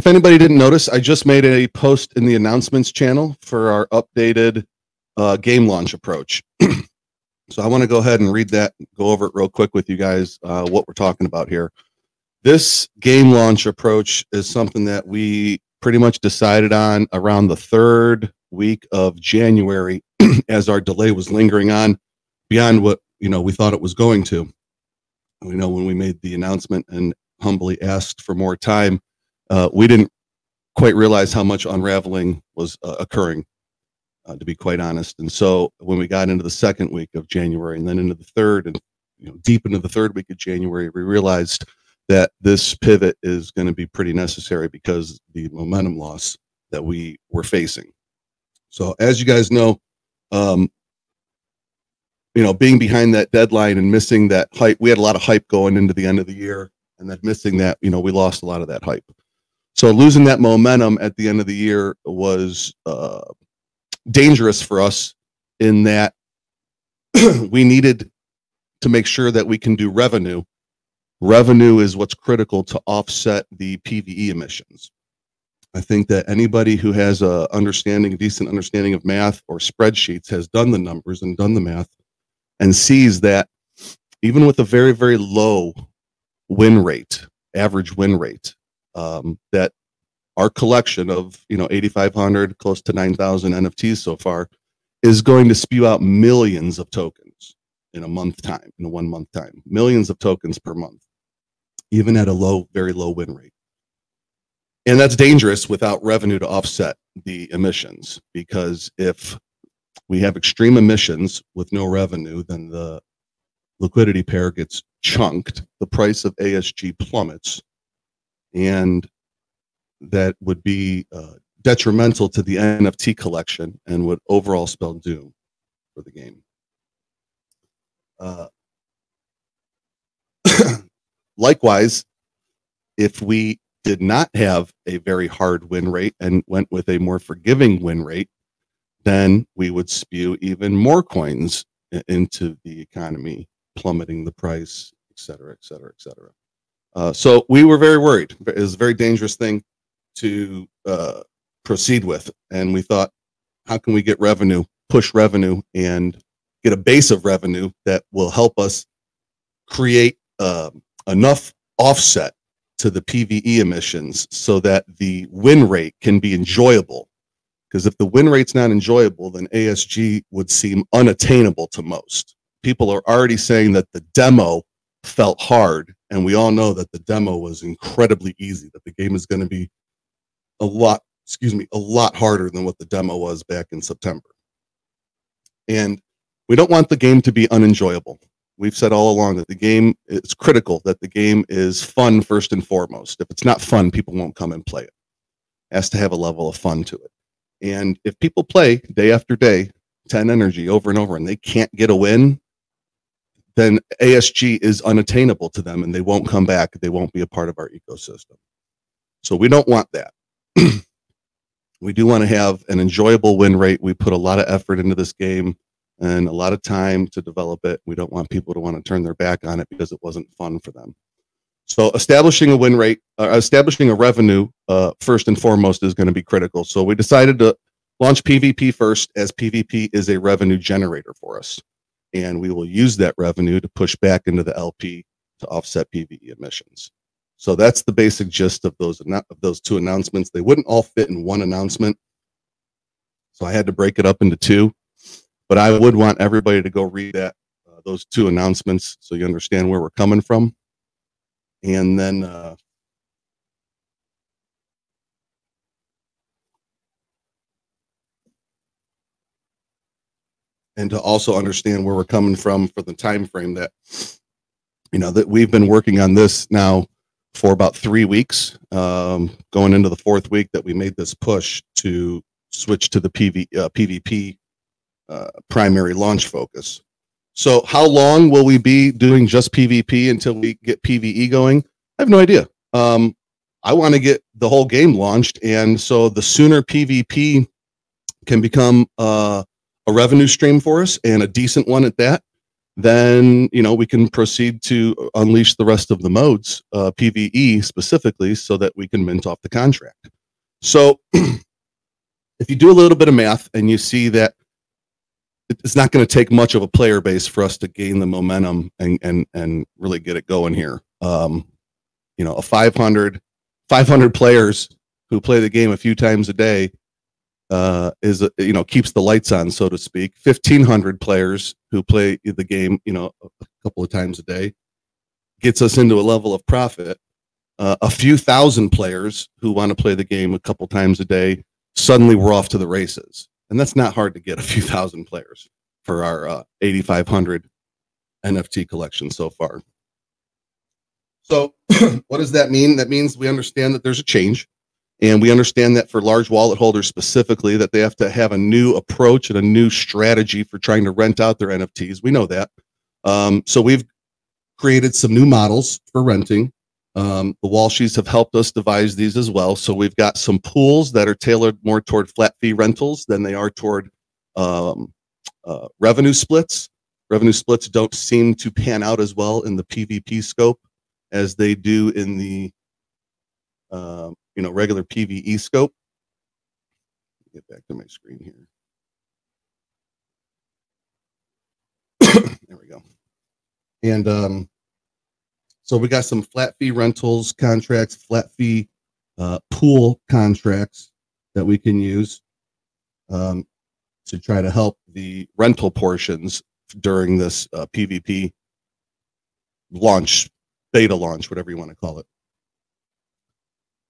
If anybody didn't notice, I just made a post in the announcements channel for our updated game launch approach. So I want to go ahead and read that, go over it real quick with you guys, what we're talking about here. This game launch approach is something that we pretty much decided on around the 3rd week of January as our delay was lingering on beyond what, we thought it was going to. When we made the announcement and humbly asked for more time, we didn't quite realize how much unraveling was occurring, to be quite honest. And so when we got into the 2nd week of January and then into the 3rd and deep into the 3rd week of January, we realized that this pivot is going to be pretty necessary because the momentum loss that we were facing. So as you guys know, being behind that deadline and missing that hype, we had a lot of hype going into the end of the year, and then missing that, we lost a lot of that hype. So losing that momentum at the end of the year was dangerous for us in that we needed to make sure that we can do revenue. Revenue is what's critical to offset the PVE emissions. I think that anybody who has a decent understanding of math or spreadsheets has done the numbers and done the math and sees that even with a very, very low win rate, average win rate, that our collection of 8,500, close to 9,000 NFTs so far is going to spew out millions of tokens in a 1 month time, millions of tokens per month, even at a very low win rate. And that's dangerous without revenue to offset the emissions, because if we have extreme emissions with no revenue, then the liquidity pair gets chunked, the price of ASG plummets, and that would be detrimental to the NFT collection and would overall spell doom for the game. Likewise, if we did not have a very hard win rate and went with a more forgiving win rate, then we would spew even more coins into the economy, plummeting the price, et cetera, et cetera, et cetera. So we were very worried. It was a very dangerous thing to proceed with. And we thought, how can we get revenue, push revenue, and get a base of revenue that will help us create enough offset to the PVE emissions so that the win rate can be enjoyable. Because if the win rate's not enjoyable, then ASG would seem unattainable to most. People are already saying that the demo felt hard, and we all know that the demo was incredibly easy, that the game is going to be a lot harder than what the demo was back in September. And we don't want the game to be unenjoyable. We've said all along that the game, it's critical that the game is fun first and foremost. If it's not fun, people won't come and play it. It has to have a level of fun to it. And if people play day after day, 10 energy over and over, and they can't get a win, then ASG is unattainable to them and they won't come back. They won't be a part of our ecosystem. So we don't want that. We do want to have an enjoyable win rate. We put a lot of effort into this game and a lot of time to develop it. We don't want people to want to turn their back on it because it wasn't fun for them. So establishing a win rate, establishing a revenue first and foremost is going to be critical. So we decided to launch PvP first, as PvP is a revenue generator for us. And we will use that revenue to push back into the LP to offset PvE emissions. So that's the basic gist of those 2 announcements. They wouldn't all fit in one announcement, so I had to break it up into 2. But I would want everybody to go read those 2 announcements so you understand where we're coming from. And then and to also understand where we're coming from for the time frame that that we've been working on this now for about 3 weeks, going into the 4th week that we made this push to switch to the PvP primary launch focus. So how long will we be doing just PvP until we get PvE going? I have no idea. I want to get the whole game launched, and so the sooner PvP can become a revenue stream for us, and a decent one at that, then we can proceed to unleash the rest of the modes, PvE specifically, so that we can mint off the contract. So if you do a little bit of math and you see that it's not going to take much of a player base for us to gain the momentum and really get it going here. A 500 players who play the game a few times a day keeps the lights on, so to speak. 1,500 players who play the game a couple of times a day gets us into a level of profit. A few thousand players who want to play the game a couple times a day, suddenly we're off to the races. And that's not hard to get, a few thousand players for our 8,500 NFT collection so far. So what does that mean? That means we understand that there's a change, and we understand that for large wallet holders specifically, that they have to have a new approach and a new strategy for trying to rent out their NFTs. We know that. So we've created some new models for renting. The Walshies have helped us devise these as well. So we've got some pools that are tailored more toward flat fee rentals than they are toward revenue splits. Revenue splits don't seem to pan out as well in the PvP scope as they do in the regular PvE scope. Get back to my screen here. There we go. And so we got some flat fee rentals contracts, flat fee pool contracts that we can use to try to help the rental portions during this PvP launch, beta launch, whatever you want to call it.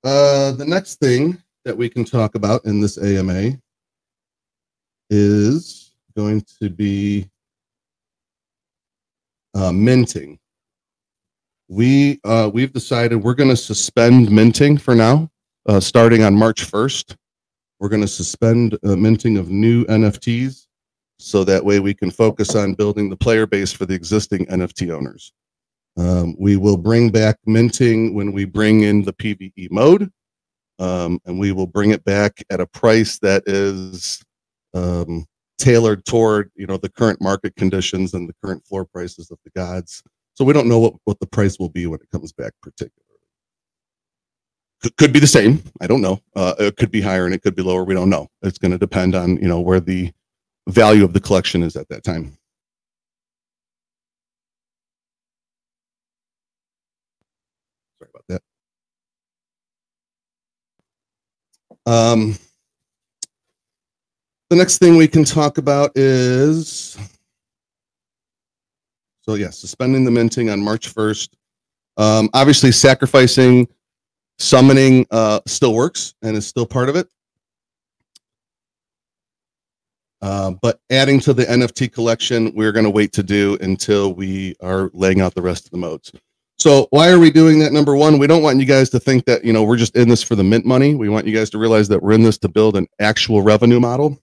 The next thing that we can talk about in this AMA is going to be minting. We've decided we're going to suspend minting for now, starting on March 1st. We're going to suspend minting of new NFTs, so that way we can focus on building the player base for the existing NFT owners. We will bring back minting when we bring in the PvE mode, and we will bring it back at a price that is tailored toward the current market conditions and the current floor prices of the gods. So we don't know what the price will be when it comes back particularly. Could be the same. I don't know. It could be higher and it could be lower. We don't know. It's going to depend on where the value of the collection is at that time. Sorry about that. The next thing we can talk about is, so yeah, suspending the minting on March 1st. Obviously, sacrificing summoning still works and is still part of it. But adding to the NFT collection, we're going to wait to do until we are laying out the rest of the modes. So why are we doing that? Number one, we don't want you guys to think that we're just in this for the mint money. We want you guys to realize that we're in this to build an actual revenue model.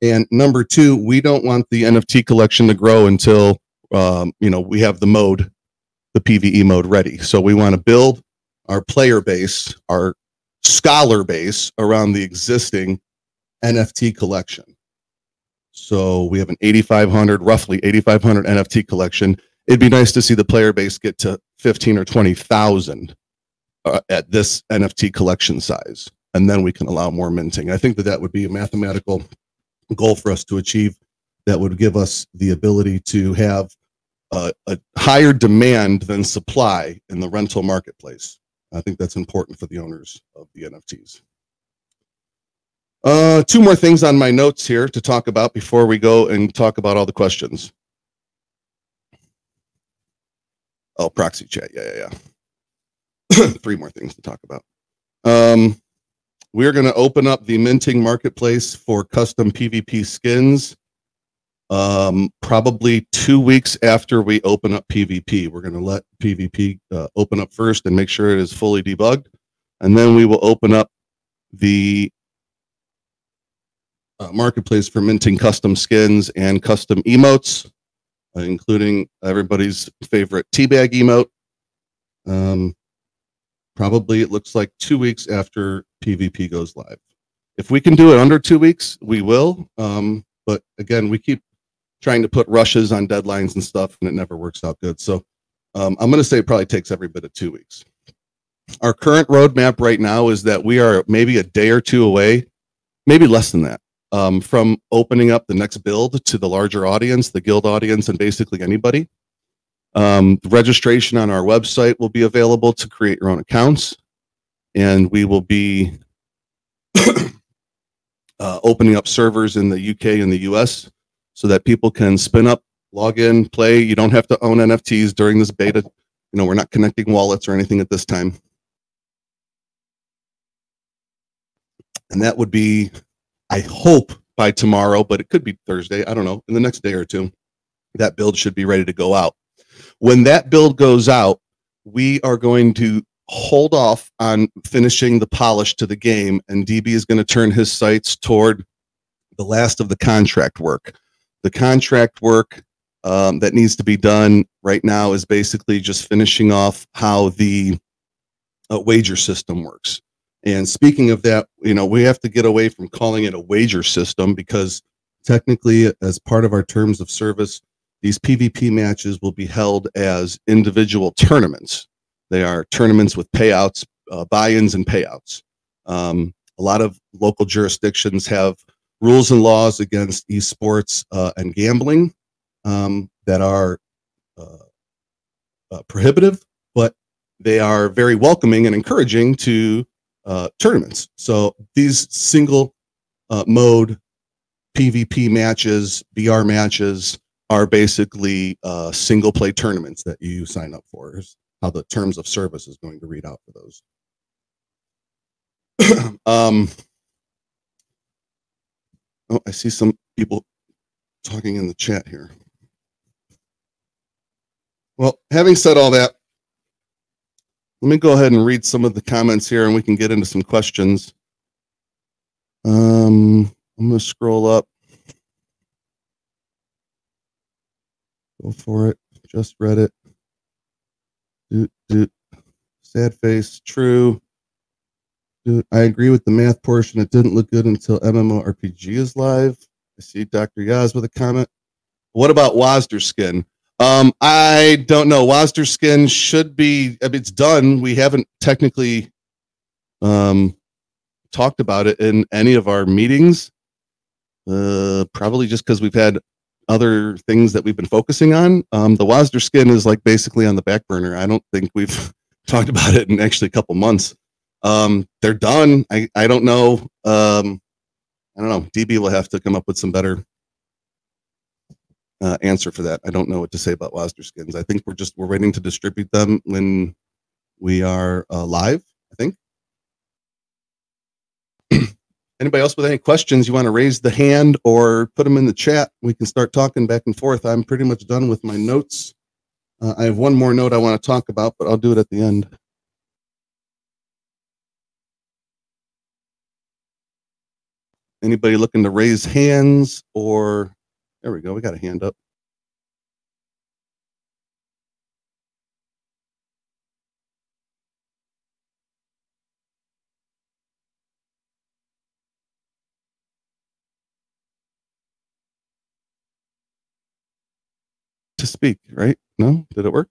And number two, we don't want the NFT collection to grow until we have the mode, the PvE mode ready. So we want to build our player base, our scholar base around the existing NFT collection. So we have an roughly 8,500 NFT collection. It'd be nice to see the player base get to 15 or 20,000 at this NFT collection size, and then we can allow more minting. I think that would be a mathematical goal for us to achieve. That would give us the ability to have a higher demand than supply in the rental marketplace. I think that's important for the owners of the NFTs. Two more things on my notes here to talk about before we go and talk about all the questions. Oh, proxy chat. Yeah. Three more things to talk about. We're going to open up the minting marketplace for custom PvP skins probably 2 weeks after we open up PvP. We're going to let PvP open up first and make sure it is fully debugged. And then we will open up the marketplace for minting custom skins and custom emotes, including everybody's favorite teabag emote. Probably it looks like 2 weeks after PvP goes live. If we can do it under 2 weeks, we will. But again, we keep trying to put rushes on deadlines and stuff, and it never works out good. So I'm going to say it probably takes every bit of 2 weeks. Our current roadmap right now is that we are maybe a day or two away, maybe less than that, from opening up the next build to the larger audience, the guild audience, and basically anybody. Registration on our website will be available to create your own accounts, and we will be opening up servers in the UK and the US so that people can spin up, log in, play. You don't have to own NFTs during this beta. You know, we're not connecting wallets or anything at this time. And that would be, I hope, by tomorrow, but it could be Thursday. I don't know. In the next day or two, that build should be ready to go out. When that build goes out, we are going to hold off on finishing the polish to the game, and DB is going to turn his sights toward the last of the contract work. The contract work that needs to be done right now is basically just finishing off how the wager system works. And speaking of that, you know, we have to get away from calling it a wager system, because technically, as part of our terms of service, these PvP matches will be held as individual tournaments. They are tournaments with payouts, buy-ins and payouts. A lot of local jurisdictions have rules and laws against esports and gambling that are prohibitive, but they are very welcoming and encouraging to tournaments. So these single mode PvP matches, BR matches, are basically single play tournaments that you sign up for. Is how the terms of service is going to read out for those. Oh, I see some people talking in the chat here. Well, having said all that, let me go ahead and read some of the comments here, and we can get into some questions. I'm going to scroll up. Go for it. Just read it. Sad face. True. I agree with the math portion. It didn't look good until MMORPG is live. I see Dr. Yaz with a comment. What about Wazder skin? I don't know. Wazder skin should be, I mean, it's done. We haven't technically talked about it in any of our meetings. Probably just because we've had other things that we've been focusing on. The Wazder skin is like basically on the back burner. I don't think we've talked about it in actually a couple months. They're done. I don't know. I don't know. DB will have to come up with some better answer for that. I don't know what to say about Wazder skins. I think we're waiting to distribute them when we are live, I think. Anybody else with any questions, you want to raise the hand or put them in the chat. We can start talking back and forth. I'm pretty much done with my notes. I have one more note I want to talk about, but I'll do it at the end. Anybody looking to raise hands, or there we go. We got a hand up. To speak, right? No? Did it work?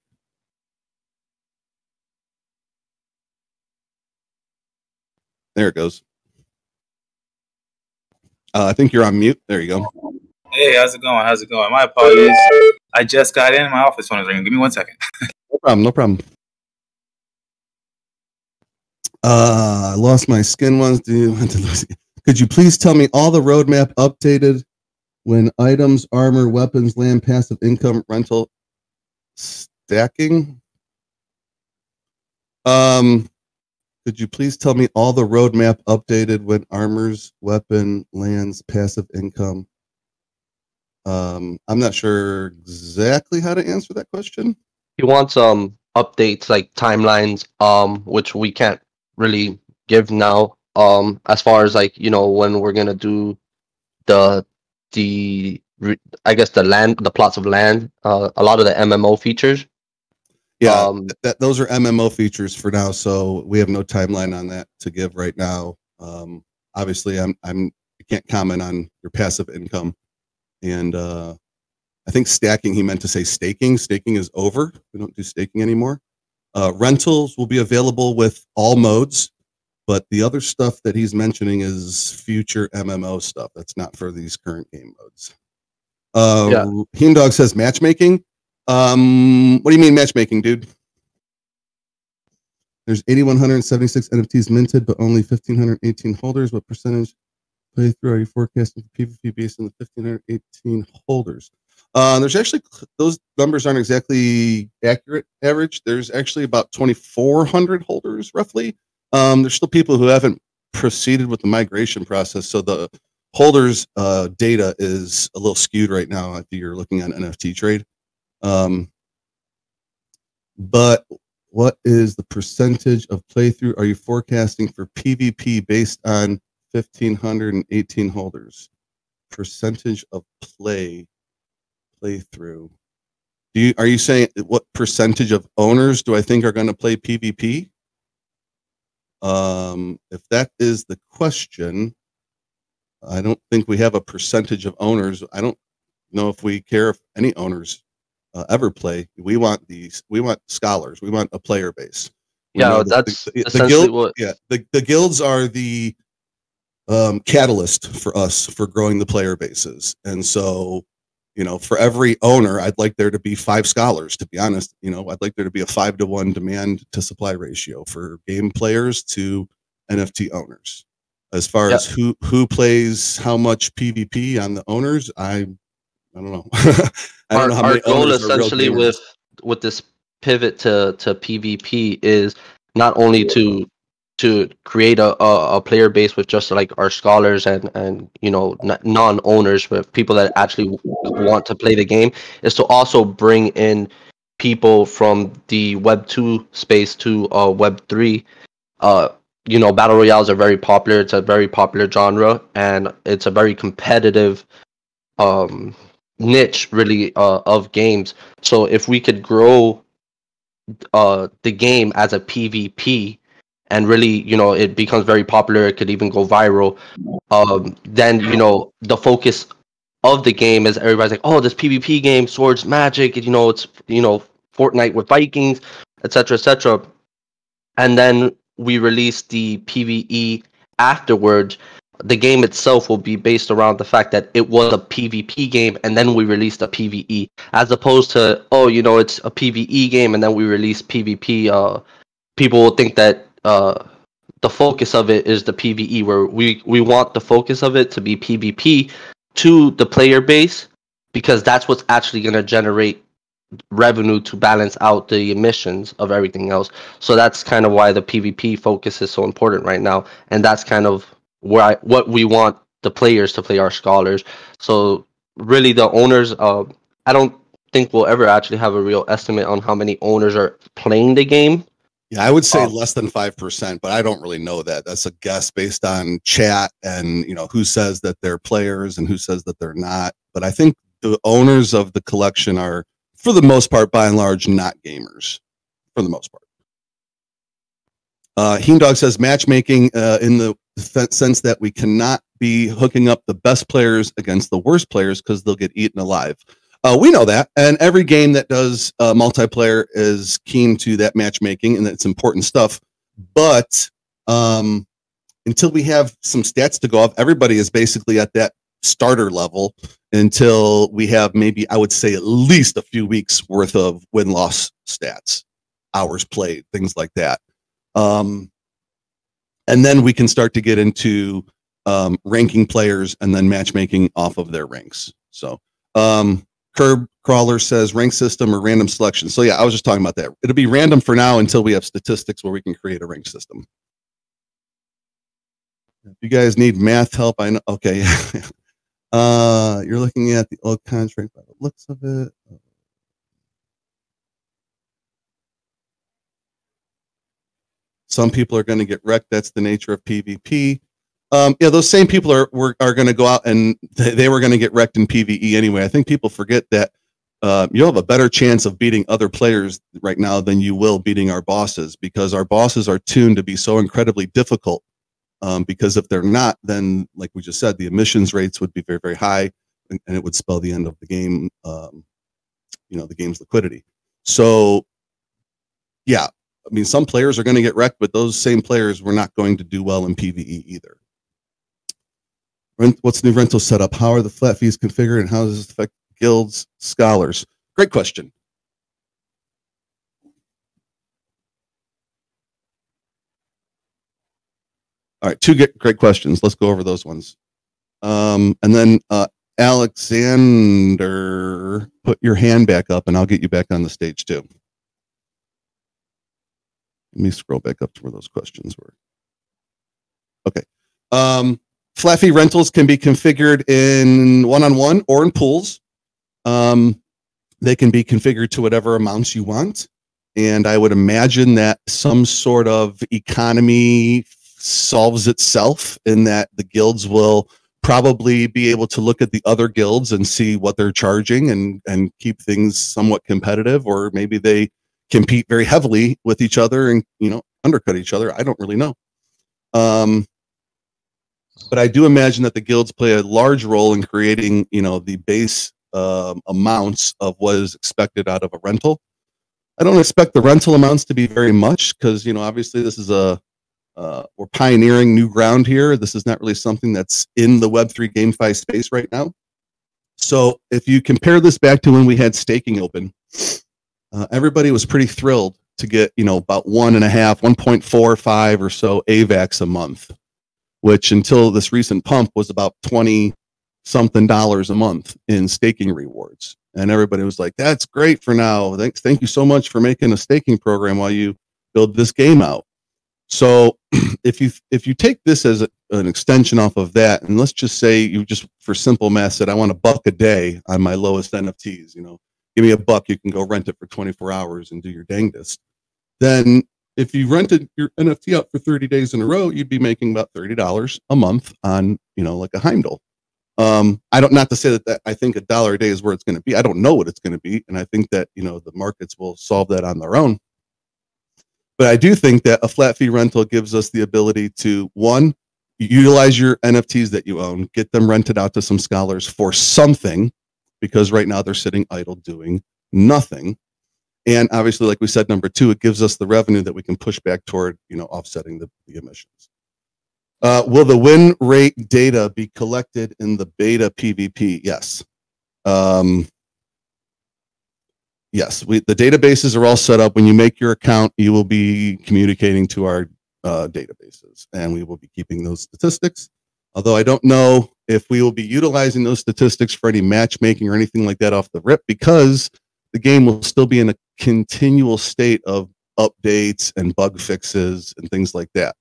There it goes. I think you're on mute. There you go. Hey, how's it going? How's it going? My apologies. I just got in. My office phone is ringing. Give me 1 second. No problem. No problem. I lost my skin once. Could you please tell me all the roadmap updated when items, armor, weapons, land, passive income, rental, stacking? Could you please tell me all the roadmap updated when armors, weapon, lands, passive income? I'm not sure exactly how to answer that question. He wants updates like timelines, which we can't really give now. As far as like, you know, when we're gonna do the I guess the plots of land, a lot of the MMO features. Yeah, those are MMO features for now, so we have no timeline on that to give right now. Obviously, I can't comment on your passive income and I think stacking, he meant to say staking. Staking is over. We don't do staking anymore. Rentals will be available with all modes, but the other stuff that he's mentioning is future MMO stuff. That's not for these current game modes. Heendog says matchmaking. What do you mean matchmaking, dude? There's 8,176 NFTs minted, but only 1,518 holders. What percentage playthrough are you forecasting for PvP based on the 1,518 holders? There's actually, those numbers aren't exactly accurate average. There's actually about 2,400 holders roughly. There's still people who haven't proceeded with the migration process. So the holders data is a little skewed right now if you're looking at NFT trade. But what is the percentage of playthrough are you forecasting for PvP based on 1,518 holders? Percentage of playthrough. Are you saying what percentage of owners do I think are going to play PvP? If that is the question, I don't think we have a percentage of owners. I don't know if we care if any owners ever play. We want scholars. We want a player base. That's essentially guild, what. Yeah, the guilds are the catalyst for us for growing the player bases, and so for every owner, I'd like there to be 5 scholars. To be honest, I'd like there to be a 5-to-1 demand to supply ratio for game players to NFT owners. As far as who plays how much PvP on the owners, I don't know. I don't know how many goal owners essentially are real gamers. with this pivot to PvP is not only to create a player base with just like our scholars and non-owners, with people that actually want to play the game, is to also bring in people from the Web 2 space to Web 3. Battle royales are very popular. It's a very popular genre, and it's a very competitive niche really of games. So if we could grow the game as a PvP and really it becomes very popular, it could even go viral, then the focus of the game is everybody's like, oh, this PvP game, swords, magic, it's Fortnite with Vikings, etc., and then we release the PvE afterwards. The game itself will be based around the fact that it was a PvP game, and then we released a PvE, as opposed to it's a PvE game and then we release PvP. People will think that the focus of it is the PvE, where we want the focus of it to be PvP to the player base, because that's what's actually going to generate revenue to balance out the emissions of everything else. So that's kind of why the PvP focus is so important right now, and that's kind of what we want the players to play, our scholars. So really the owners, I don't think we'll ever actually have a real estimate on how many owners are playing the game. Yeah, I would say less than 5%, but I don't really know that. That's a guess based on chat and who says that they're players and who says that they're not. But I think the owners of the collection are, for the most part, by and large, not gamers. For the most part. Heendog says matchmaking in the sense that we cannot be hooking up the best players against the worst players because they'll get eaten alive. We know that, and every game that does multiplayer is keen to that matchmaking, and it's important stuff. But until we have some stats to go off, everybody is basically at that starter level until we have maybe, I would say, at least a few weeks worth of win-loss stats, hours played, things like that. And then we can start to get into ranking players and then matchmaking off of their ranks. So Curb Crawler says rank system or random selection. So yeah, I was just talking about that. It'll be random for now until we have statistics where we can create a rank system. If you guys need math help, I know. Okay. You're looking at the old contract by the looks of it. Some people are going to get wrecked. That's the nature of PvP. Yeah, those same people are going to go out and they were going to get wrecked in PvE anyway. I think people forget that you'll have a better chance of beating other players right now than you will beating our bosses, because our bosses are tuned to be so incredibly difficult. Because if they're not, then like we just said, the emissions rates would be very, very high. and it would spell the end of the game, the game's liquidity. So yeah, I mean, some players are going to get wrecked, but those same players were not going to do well in PvE either. What's the new rental setup? How are the flat fees configured, and how does this affect guilds, scholars? Great question. All right, two great questions. Let's go over those ones. And then Alexander, put your hand back up, and I'll get you back on the stage too. Let me scroll back up to where those questions were. Okay. Flat fee rentals can be configured in one-on-one or in pools. They can be configured to whatever amounts you want. And I would imagine that some sort of economy solves itself in that the guilds will probably be able to look at the other guilds and see what they're charging and keep things somewhat competitive, or maybe they compete very heavily with each other and undercut each other. I don't really know. But I do imagine that the guilds play a large role in creating, the base amounts of what is expected out of a rental. I don't expect the rental amounts to be very much because, obviously this is we're pioneering new ground here. This is not really something that's in the Web3 GameFi space right now. So if you compare this back to when we had staking open, everybody was pretty thrilled to get, about 1.45 or so AVAX a month, which until this recent pump was about $20-something a month in staking rewards. And everybody was like, that's great for now. Thank you so much for making a staking program while you build this game out. So if you take this as an extension off of that, and let's just say you just, for simple math, said, I want $1 a day on my lowest NFTs, give me $1, you can go rent it for 24 hours and do your dangdest. Then if you rented your NFT out for 30 days in a row, you'd be making about $30 a month on, like a Heimdall. Not to say that I think $1 a day is where it's going to be. I don't know what it's going to be. And I think that, the markets will solve that on their own. But I do think that a flat fee rental gives us the ability to, one, utilize your NFTs that you own, get them rented out to some scholars for something, because right now they're sitting idle doing nothing. And obviously, like we said, number two, it gives us the revenue that we can push back toward, offsetting the emissions. Will the win rate data be collected in the beta PvP? Yes. Yes, the databases are all set up. When you make your account, you will be communicating to our databases, and we will be keeping those statistics. Although I don't know if we will be utilizing those statistics for any matchmaking or anything like that off the rip, because the game will still be in a continual state of updates and bug fixes and things like that.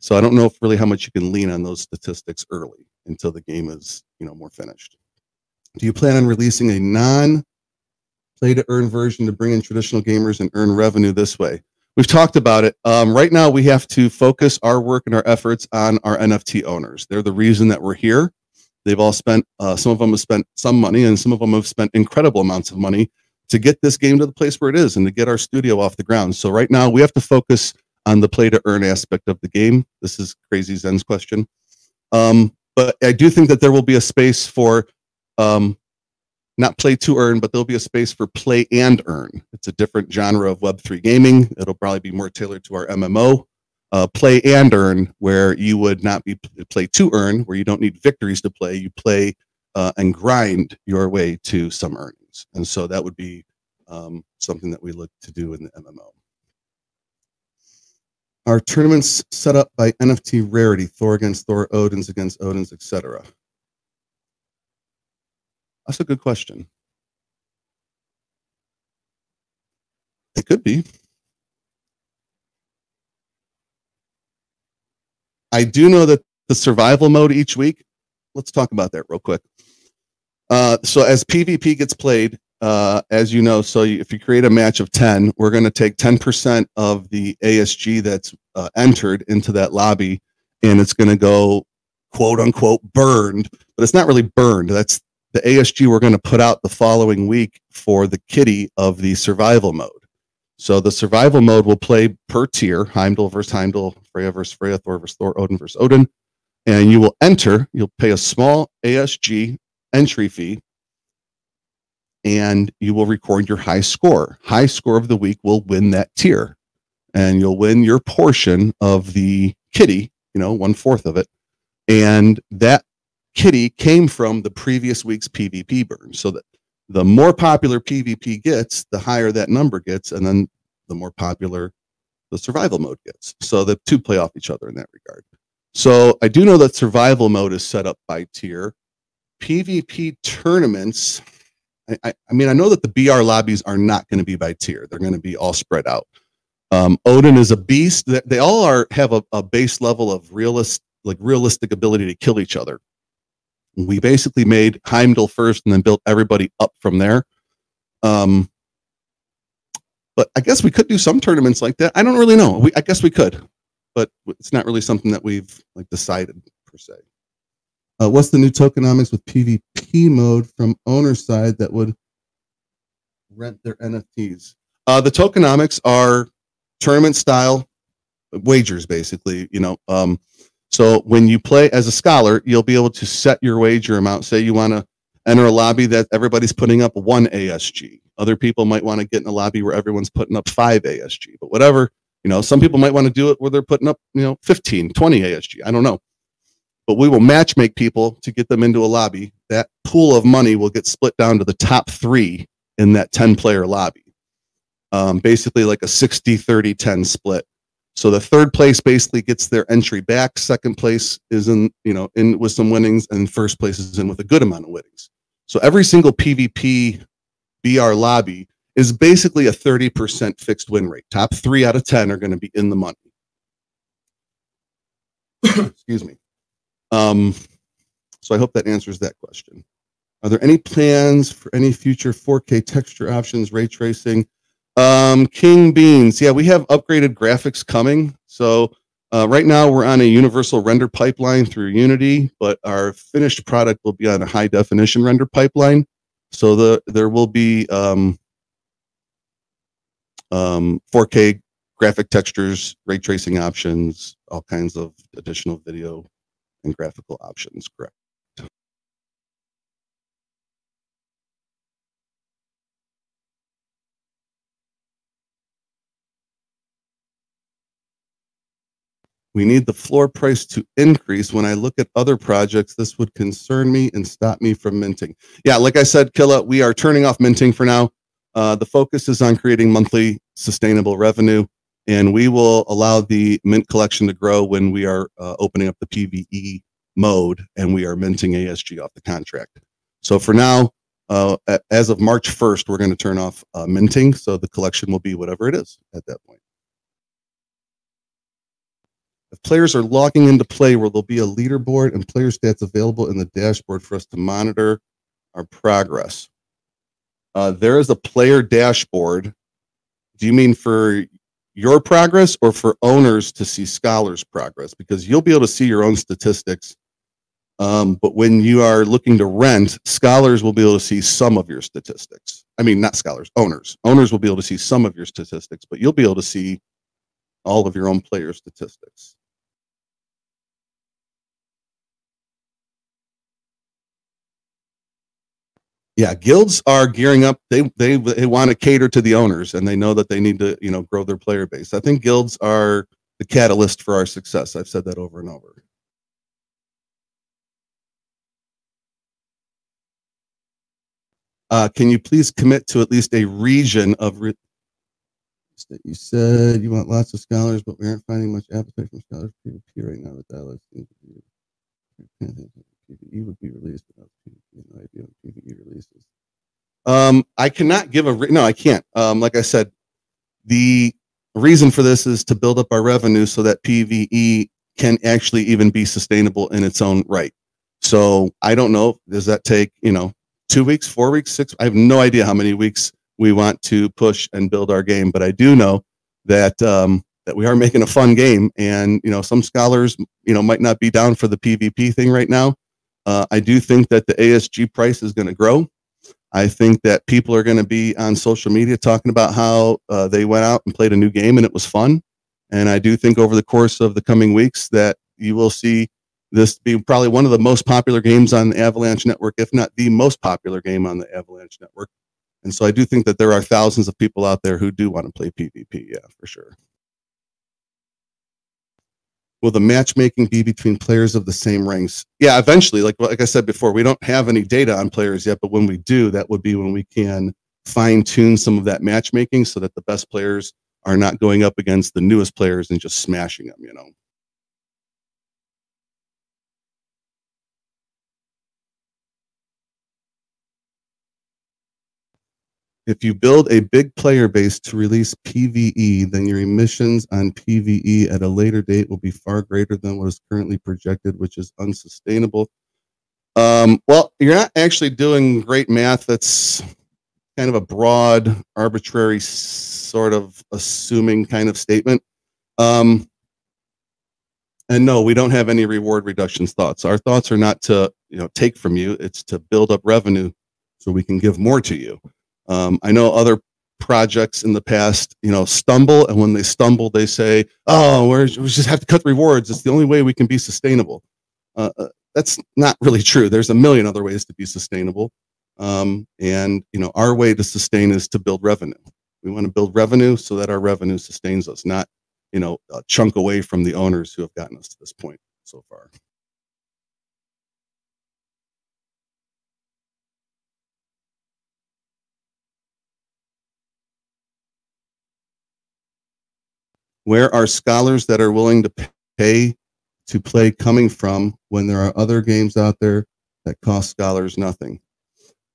So I don't know really how much you can lean on those statistics early until the game is, more finished. Do you plan on releasing a non-play to earn version to bring in traditional gamers and earn revenue this way? We've talked about it. Right now, we have to focus our work and our efforts on our NFT owners. They're the reason that we're here. They've all spent, some of them have spent some money, and some of them have spent incredible amounts of money to get this game to the place where it is and to get our studio off the ground. So right now, we have to focus on the play to earn aspect of the game. This is Crazy Zen's question. But I do think that there will be a space for not play to earn, but there'll be a space for play and earn. It's a different genre of Web3 gaming. It'll probably be more tailored to our MMO. Play and earn, where you would not be play to earn, where you don't need victories to play. You play and grind your way to some earnings. And so that would be something that we look to do in the MMO. Are tournaments set up by NFT rarity? Thor against Thor, Odin's against Odin's, etc. That's a good question. It could be. I do know that the survival mode each week, let's talk about that real quick. So as PvP gets played, as you know, so if you create a match of 10, we're going to take 10% of the ASG that's entered into that lobby, and it's going to go quote unquote burned, but it's not really burned. That's the ASG we're going to put out the following week for the kitty of the survival mode. So the survival mode will play per tier, Heimdall versus Heimdall, Freya versus Freya, Thor versus Thor, Odin versus Odin. And you will enter, you'll pay a small ASG entry fee, and you will record your high score. High score of the week will win that tier, and you'll win your portion of the kitty, 1/4 of it. And that kitty came from the previous week's PvP burn. So that the more popular PvP gets, the higher that number gets, and then the more popular the survival mode gets. So the two play off each other in that regard. So I do know that survival mode is set up by tier. PvP tournaments, I mean, I know that the BR lobbies are not going to be by tier. They're going to be all spread out. Odin is a beast. They all have a base level of realistic ability to kill each other. We basically made Heimdall first and then built everybody up from there. But I guess we could do some tournaments like that. I don't really know. I guess we could, but it's not really something that we've decided per se. What's the new tokenomics with PvP mode from owner side that would rent their NFTs? The tokenomics are tournament style wagers, basically. So when you play as a scholar, you'll be able to set your wager amount. Say you want to enter a lobby that everybody's putting up 1 ASG. Other people might want to get in a lobby where everyone's putting up 5 ASG. But whatever, some people might want to do it where they're putting up, 15, 20 ASG. I don't know. But we will match make people to get them into a lobby. That pool of money will get split down to the top 3 in that 10-player lobby. Basically like a 60-30-10 split. So the third place basically gets their entry back. Second place is in with some winnings, and first place is in with a good amount of winnings. So every single PvP BR lobby is basically a 30% fixed win rate. Top 3 out of 10 are going to be in the money. Excuse me. So I hope that answers that question. Are there any plans for any future 4K texture options, ray tracing? King Beans. Yeah, we have upgraded graphics coming. So right now we're on a universal render pipeline through Unity, but our finished product will be on a high definition render pipeline. So there will be 4K graphic textures, ray tracing options, all kinds of additional video and graphical options. Correct. We need the floor price to increase. When I look at other projects, this would concern me and stop me from minting. Yeah, like I said, Killa, we are turning off minting for now. The focus is on creating monthly sustainable revenue, and we will allow the mint collection to grow when we are opening up the PvE mode and we are minting ASG off the contract. So for now, as of March 1st, we're going to turn off minting, so the collection will be whatever it is at that point. If players are logging into play, will there be a leaderboard and player stats available in the dashboard for us to monitor our progress? There is a player dashboard. Do you mean for your progress or for owners to see scholars' progress? Because you'll be able to see your own statistics. But when you are looking to rent, scholars will be able to see some of your statistics. I mean, not scholars, owners. Owners will be able to see some of your statistics, but you'll be able to see all of your own player statistics. Yeah, guilds are gearing up. They want to cater to the owners, and they know that they need to grow their player base. I think guilds are the catalyst for our success. I've said that over and over. Can you please commit to at least a region of you said you want lots of scholars, but we aren't finding much appetite from scholars for PvP right now. With that, PvE would be released without PvP. No idea when PvE releases. I cannot give no, I can't. Like I said, the reason for this is to build up our revenue so that PvE can actually even be sustainable in its own right. So I don't know. Does that take 2 weeks, 4 weeks, 6? I have no idea how many weeks we want to push and build our game, but I do know that that we are making a fun game, and some scholars might not be down for the PvP thing right now. I do think that the ASG price is going to grow. I think that people are going to be on social media talking about how they went out and played a new game and it was fun. And I do think over the course of the coming weeks that you will see this be probably one of the most popular games on the Avalanche Network, if not the most popular game on the Avalanche Network. And so I do think that there are thousands of people out there who do want to play PvP. Yeah, for sure. Will the matchmaking be between players of the same ranks? Yeah, eventually. Like I said before, we don't have any data on players yet, but when we do, that would be when we can fine tune some of that matchmaking so that the best players are not going up against the newest players and just smashing them, you know. If you build a big player base to release PvE, then your emissions on PvE at a later date will be far greater than what is currently projected, which is unsustainable. Well, you're not actually doing great math. That's kind of a broad, arbitrary, sort of assuming kind of statement. And no, we don't have any reward reductions thoughts. Our thoughts are not to, take from you. It's to build up revenue so we can give more to you. I know other projects in the past, stumble, and when they stumble, they say, "Oh, we just have to cut rewards. It's the only way we can be sustainable." That's not really true. There's a million other ways to be sustainable, and our way to sustain is to build revenue. We want to build revenue so that our revenue sustains us, not a chunk away from the owners who have gotten us to this point so far. Where are scholars that are willing to pay to play coming from when there are other games out there that cost scholars nothing?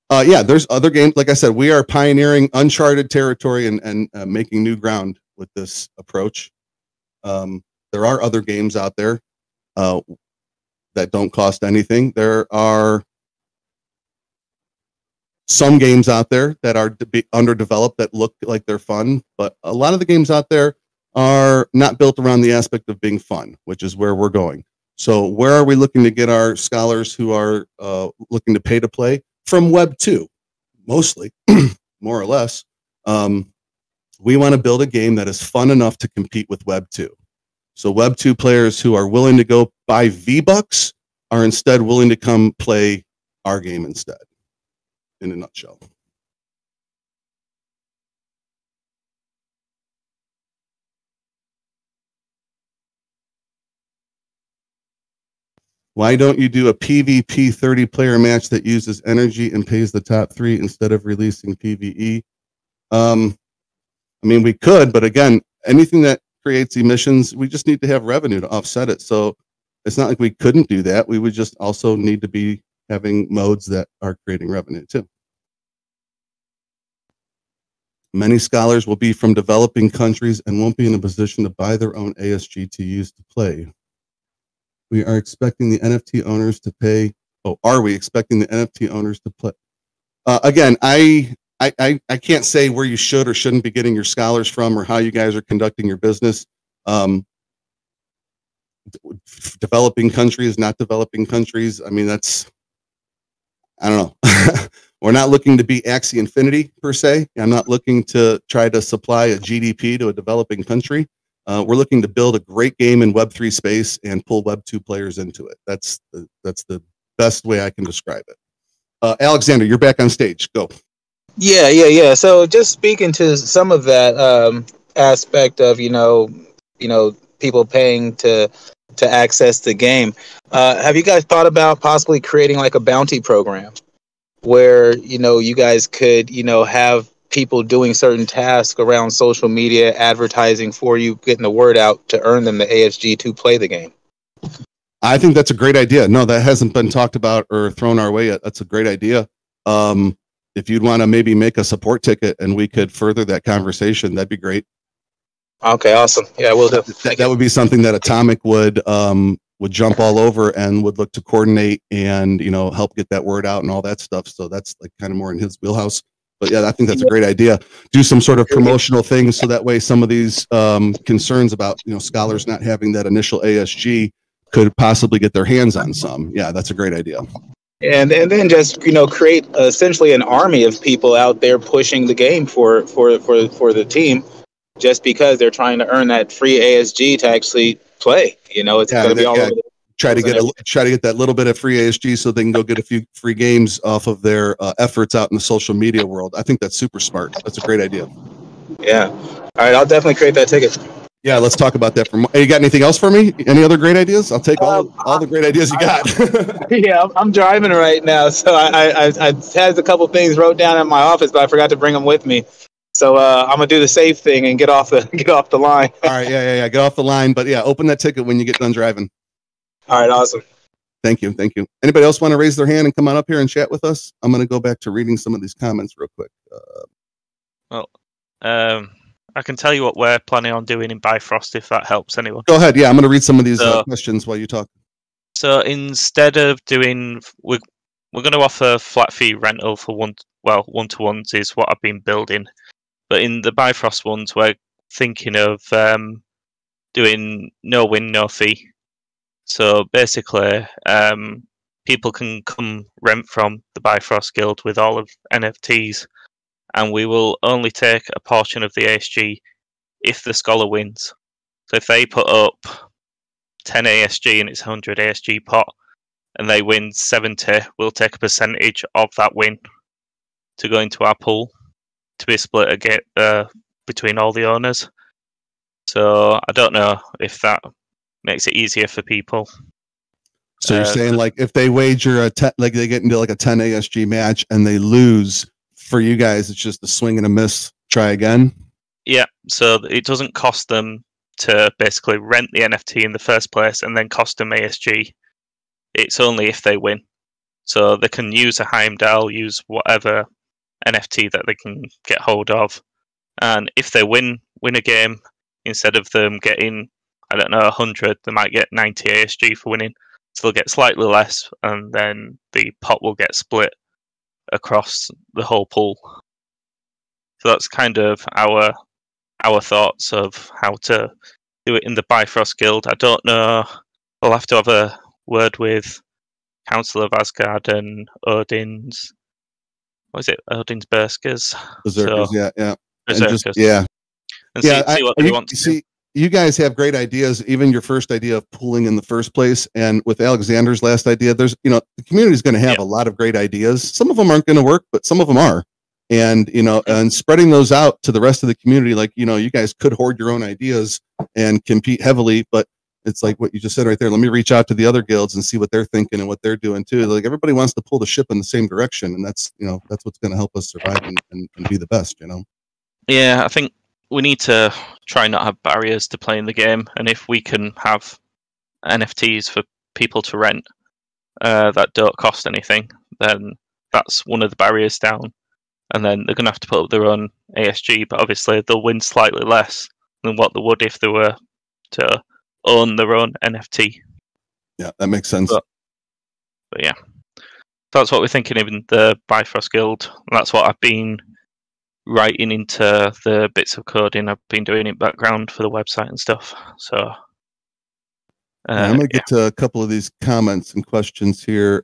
Yeah, there's other games. Like I said, we are pioneering uncharted territory and making new ground with this approach. There are other games out there that don't cost anything. There are some games out there that are underdeveloped that look like they're fun, but a lot of the games out there are not built around the aspect of being fun, which is where we're going. So where are we looking to get our scholars who are looking to pay to play? From Web 2, mostly, more or less. We want to build a game that is fun enough to compete with Web 2. So Web 2 players who are willing to go buy V-Bucks are instead willing to come play our game instead, in a nutshell. Why don't you do a PvP 30-player match that uses energy and pays the top 3 instead of releasing PvE? I mean, we could, but again, anything that creates emissions, we just need to have revenue to offset it. So it's not like we couldn't do that. We would just also need to be having modes that are creating revenue too. Many scholars will be from developing countries and won't be in a position to buy their own ASG to use to play. We are expecting the NFT owners to pay. Oh, are we expecting the NFT owners to play? Again, I can't say where you should or shouldn't be getting your scholars from or how you guys are conducting your business. Developing countries, not developing countries. I mean, I don't know. We're not looking to be Axie Infinity per se. I'm not looking to try to supply a GDP to a developing country. We're looking to build a great game in Web3 space and pull Web2 players into it. That's the best way I can describe it. Alexander, you're back on stage. Go. Yeah. So just speaking to some of that aspect of people paying to access the game. Have you guys thought about possibly creating like a bounty program where you guys could have people doing certain tasks around social media, advertising for you, getting the word out to earn them the ASG to play the game? I think that's a great idea. No, that hasn't been talked about or thrown our way yet. That's a great idea. If you'd want to maybe make a support ticket and we could further that conversation, that'd be great. Okay, awesome. Yeah, we'll do. That would be something that Atomic would jump all over and would look to coordinate and help get that word out and all that stuff. So that's like kind of more in his wheelhouse. But yeah, I think that's a great idea. Do some sort of promotional things so that way some of these concerns about scholars not having that initial ASG could possibly get their hands on some. Yeah, that's a great idea. And then just create essentially an army of people out there pushing the game for the team, just because they're trying to earn that free ASG to actually play. It's going to be all over. try to get that little bit of free ASG so they can go get a few free games off of their efforts out in the social media world. I think that's super smart. That's a great idea. Yeah. All right, I'll definitely create that ticket. Yeah, let's talk about that. Hey, you got anything else for me? Any other great ideas? I'll take all the great ideas you got. Yeah, I'm driving right now, so I had a couple things wrote down in my office, but I forgot to bring them with me. So I'm gonna do the safe thing and get off the line. All right, yeah, get off the line, but yeah, open that ticket when you get done driving. All right, awesome. Thank you. Anybody else want to raise their hand and come on up here and chat with us? I'm gonna go back to reading some of these comments real quick. I can tell you what we're planning on doing in Bifrost if that helps anyone. Go ahead. Yeah, I'm going to read some of these questions while you talk. So instead of doing, we're going to offer flat fee rental for one-to-ones is what I've been building. But in the Bifrost ones, we're thinking of doing no win, no fee. So basically, people can come rent from the Bifrost Guild with all of NFTs, and we will only take a portion of the ASG if the scholar wins. So if they put up 10 ASG and it's 100 ASG pot, and they win 70, we'll take a percentage of that win to go into our pool to be split between all the owners. So I don't know if that makes it easier for people. So you're saying like if they wager like they get into like a 10 ASG match and they lose, for you guys it's just a swing and a miss, try again? Yeah, so it doesn't cost them to basically rent the NFT in the first place and then cost them ASG. It's only if they win. So they can use a Heimdall, use whatever NFT that they can get hold of. And if they win a game, instead of them getting, 100, they might get 90 ASG for winning. So they'll get slightly less, and then the pot will get split across the whole pool. So that's kind of our thoughts of how to do it in the Bifrost Guild. I don't know. We'll have to have a word with Council of Asgard and Odin's. What is it? Odin's Berserkers. Yeah. Berserkers. And see what they want to do. You guys have great ideas. Even your first idea of pooling in the first place, and with Alexander's last idea, there's the community is going to have a lot of great ideas. Some of them aren't going to work, but some of them are. And and spreading those out to the rest of the community, like you guys could hoard your own ideas and compete heavily, but it's like what you just said right there. Let me reach out to the other guilds and see what they're thinking and what they're doing too. Like everybody wants to pull the ship in the same direction, and that's that's what's going to help us survive and be the best. Yeah, I think we need to try not have barriers to playing the game, and if we can have NFTs for people to rent that don't cost anything, then that's one of the barriers down. And then they're going to have to put up their own ASG, but obviously they'll win slightly less than what they would if they were to own their own NFT. Yeah, that makes sense. But yeah, that's what we're thinking in the Bifrost Guild. That's what I've been writing into the bits of coding. I've been doing in background for the website and stuff. So I'm going to get to a couple of these comments and questions here.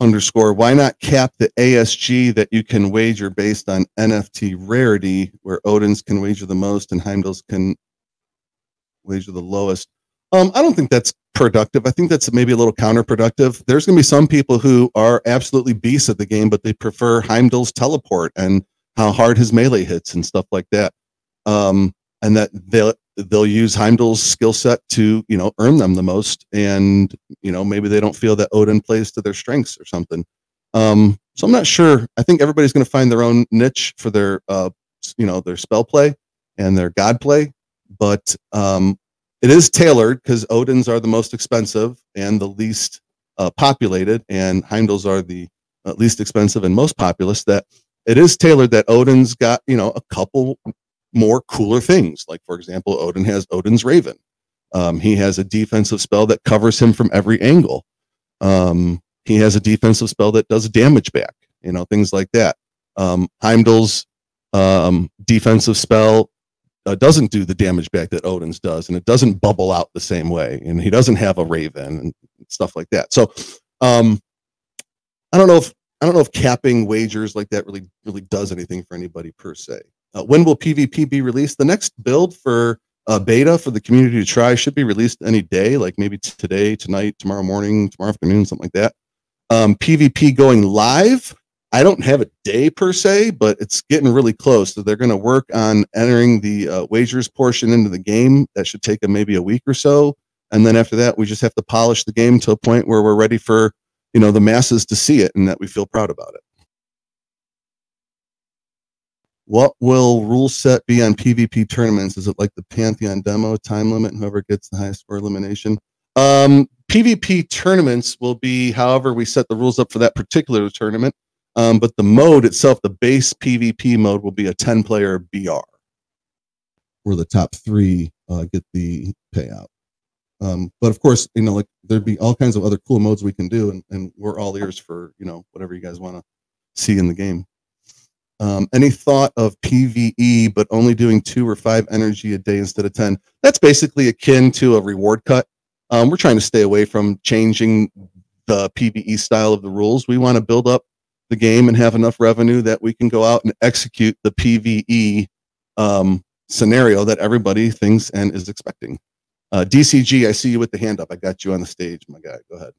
Underscore, why not cap the ASG that you can wager based on NFT rarity, where Odin's can wager the most and Heimdall's can wager the lowest? I don't think that's productive. I think that's maybe a little counterproductive. There's going to be some people who are absolutely beasts at the game, but they prefer Heimdall's teleport and how hard his melee hits and stuff like that. And that they'll use Heimdall's skill set to earn them the most, and maybe they don't feel that Odin plays to their strengths or something. So I'm not sure. I think everybody's going to find their own niche for their their spell play and their god play, but it is tailored because Odin's are the most expensive and the least populated, and Heimdall's are the least expensive and most populous. That it is tailored that Odin's got a couple more cooler things. Like, for example, Odin has Odin's Raven. He has a defensive spell that covers him from every angle. He has a defensive spell that does damage back, things like that. Heimdall's defensive spell doesn't do the damage back that Odin's does, and it doesn't bubble out the same way, and he doesn't have a Raven and stuff like that. So I don't know if capping wagers like that really does anything for anybody per se. When will PvP be released? The next build for beta for the community to try. Should be released any day, like maybe today, tonight, tomorrow morning, tomorrow afternoon, something like that. PvP going live. I don't have a day per se, but it's getting really close. So they're going to work on entering the wagers portion into the game. That should take them maybe a week or so. And then after that, we just have to polish the game to a point where we're ready for, the masses to see it and that we feel proud about it. What will rule set be on PvP tournaments? Is it like the Pantheon demo, time limit, and whoever gets the highest score elimination? PvP tournaments will be however we set the rules up for that particular tournament. But the mode itself, the base PvP mode, will be a 10-player BR, where the top 3 get the payout. But of course, like there'd be all kinds of other cool modes we can do, and we're all ears for whatever you guys want to see in the game. Any thought of PvE, but only doing 2 or 5 energy a day instead of 10? That's basically akin to a reward cut. We're trying to stay away from changing the PvE style of the rules. We want to build up the game and have enough revenue that we can go out and execute the PvE scenario that everybody thinks and is expecting. DCG, I see you with the hand up. I got you on the stage, my guy. Go ahead.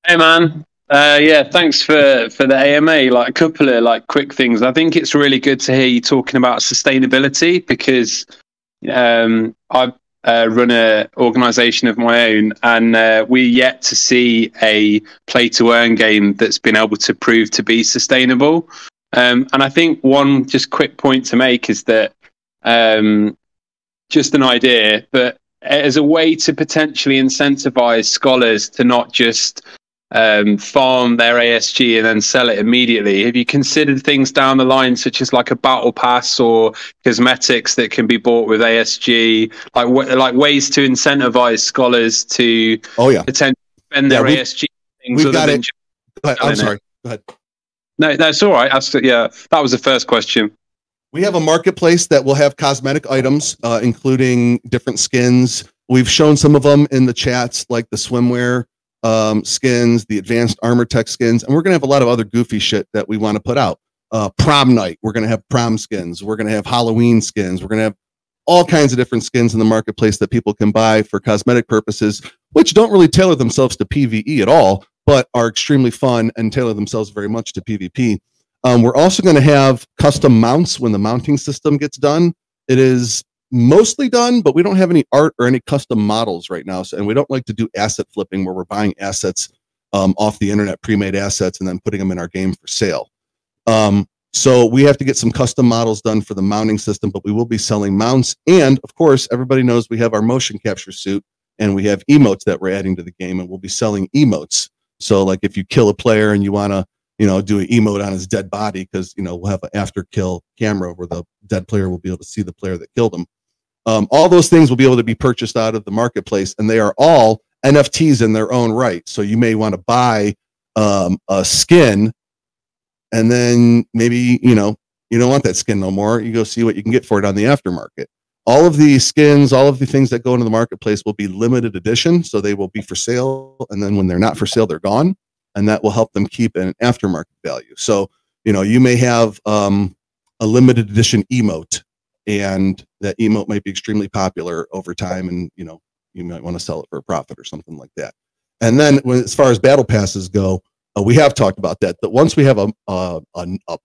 Hey, man. Yeah, thanks for the AMA. Like a couple of quick things. I think it's really good to hear you talking about sustainability because I run an organization of my own, and we're yet to see a play-to-earn game that's been able to prove to be sustainable. And I think one just quick point to make is that just an idea, but as a way to potentially incentivize scholars to not just farm their ASG and then sell it immediately. Have you considered things down the line, such as like a battle pass or cosmetics that can be bought with ASG, like ways to incentivize scholars to potentially spend their ASG things? We've got it. I'm sorry. Go ahead. No, that's all right. Yeah, that was the first question. We have a marketplace that will have cosmetic items, including different skins. We've shown some of them in the chats, like the swimwear skins, the advanced armor tech skins, and we're going to have a lot of other goofy shit that we want to put out. Prom night, we're going to have prom skins. We're going to have Halloween skins. We're going to have all kinds of different skins in the marketplace that people can buy for cosmetic purposes, which don't really tailor themselves to PvE at all, but are extremely fun and tailor themselves very much to PvP. We're also going to have custom mounts when the mounting system gets done. It is mostly done, but we don't have any art or any custom models right now. And we don't like to do asset flipping where we're buying assets off the internet, pre-made assets, and then putting them in our game for sale. So we have to get some custom models done for the mounting system, but we will be selling mounts. And of course, everybody knows we have our motion capture suit and we have emotes that we're adding to the game, and we'll be selling emotes. So like if you kill a player and you want to do an emote on his dead body, because we'll have an after kill camera where the dead player will be able to see the player that killed him. All those things will be able to be purchased out of the marketplace, and they are all NFTs in their own right. So you may want to buy a skin, and then maybe you don't want that skin no more. You go see what you can get for it on the aftermarket. All of the skins, all of the things that go into the marketplace will be limited edition, so they will be for sale, and then when they're not for sale, they're gone, and that will help them keep an aftermarket value. So you may have a limited edition emote, and that emote might be extremely popular over time, and you might want to sell it for a profit or something like that. And then as far as battle passes go, we have talked about that once we have a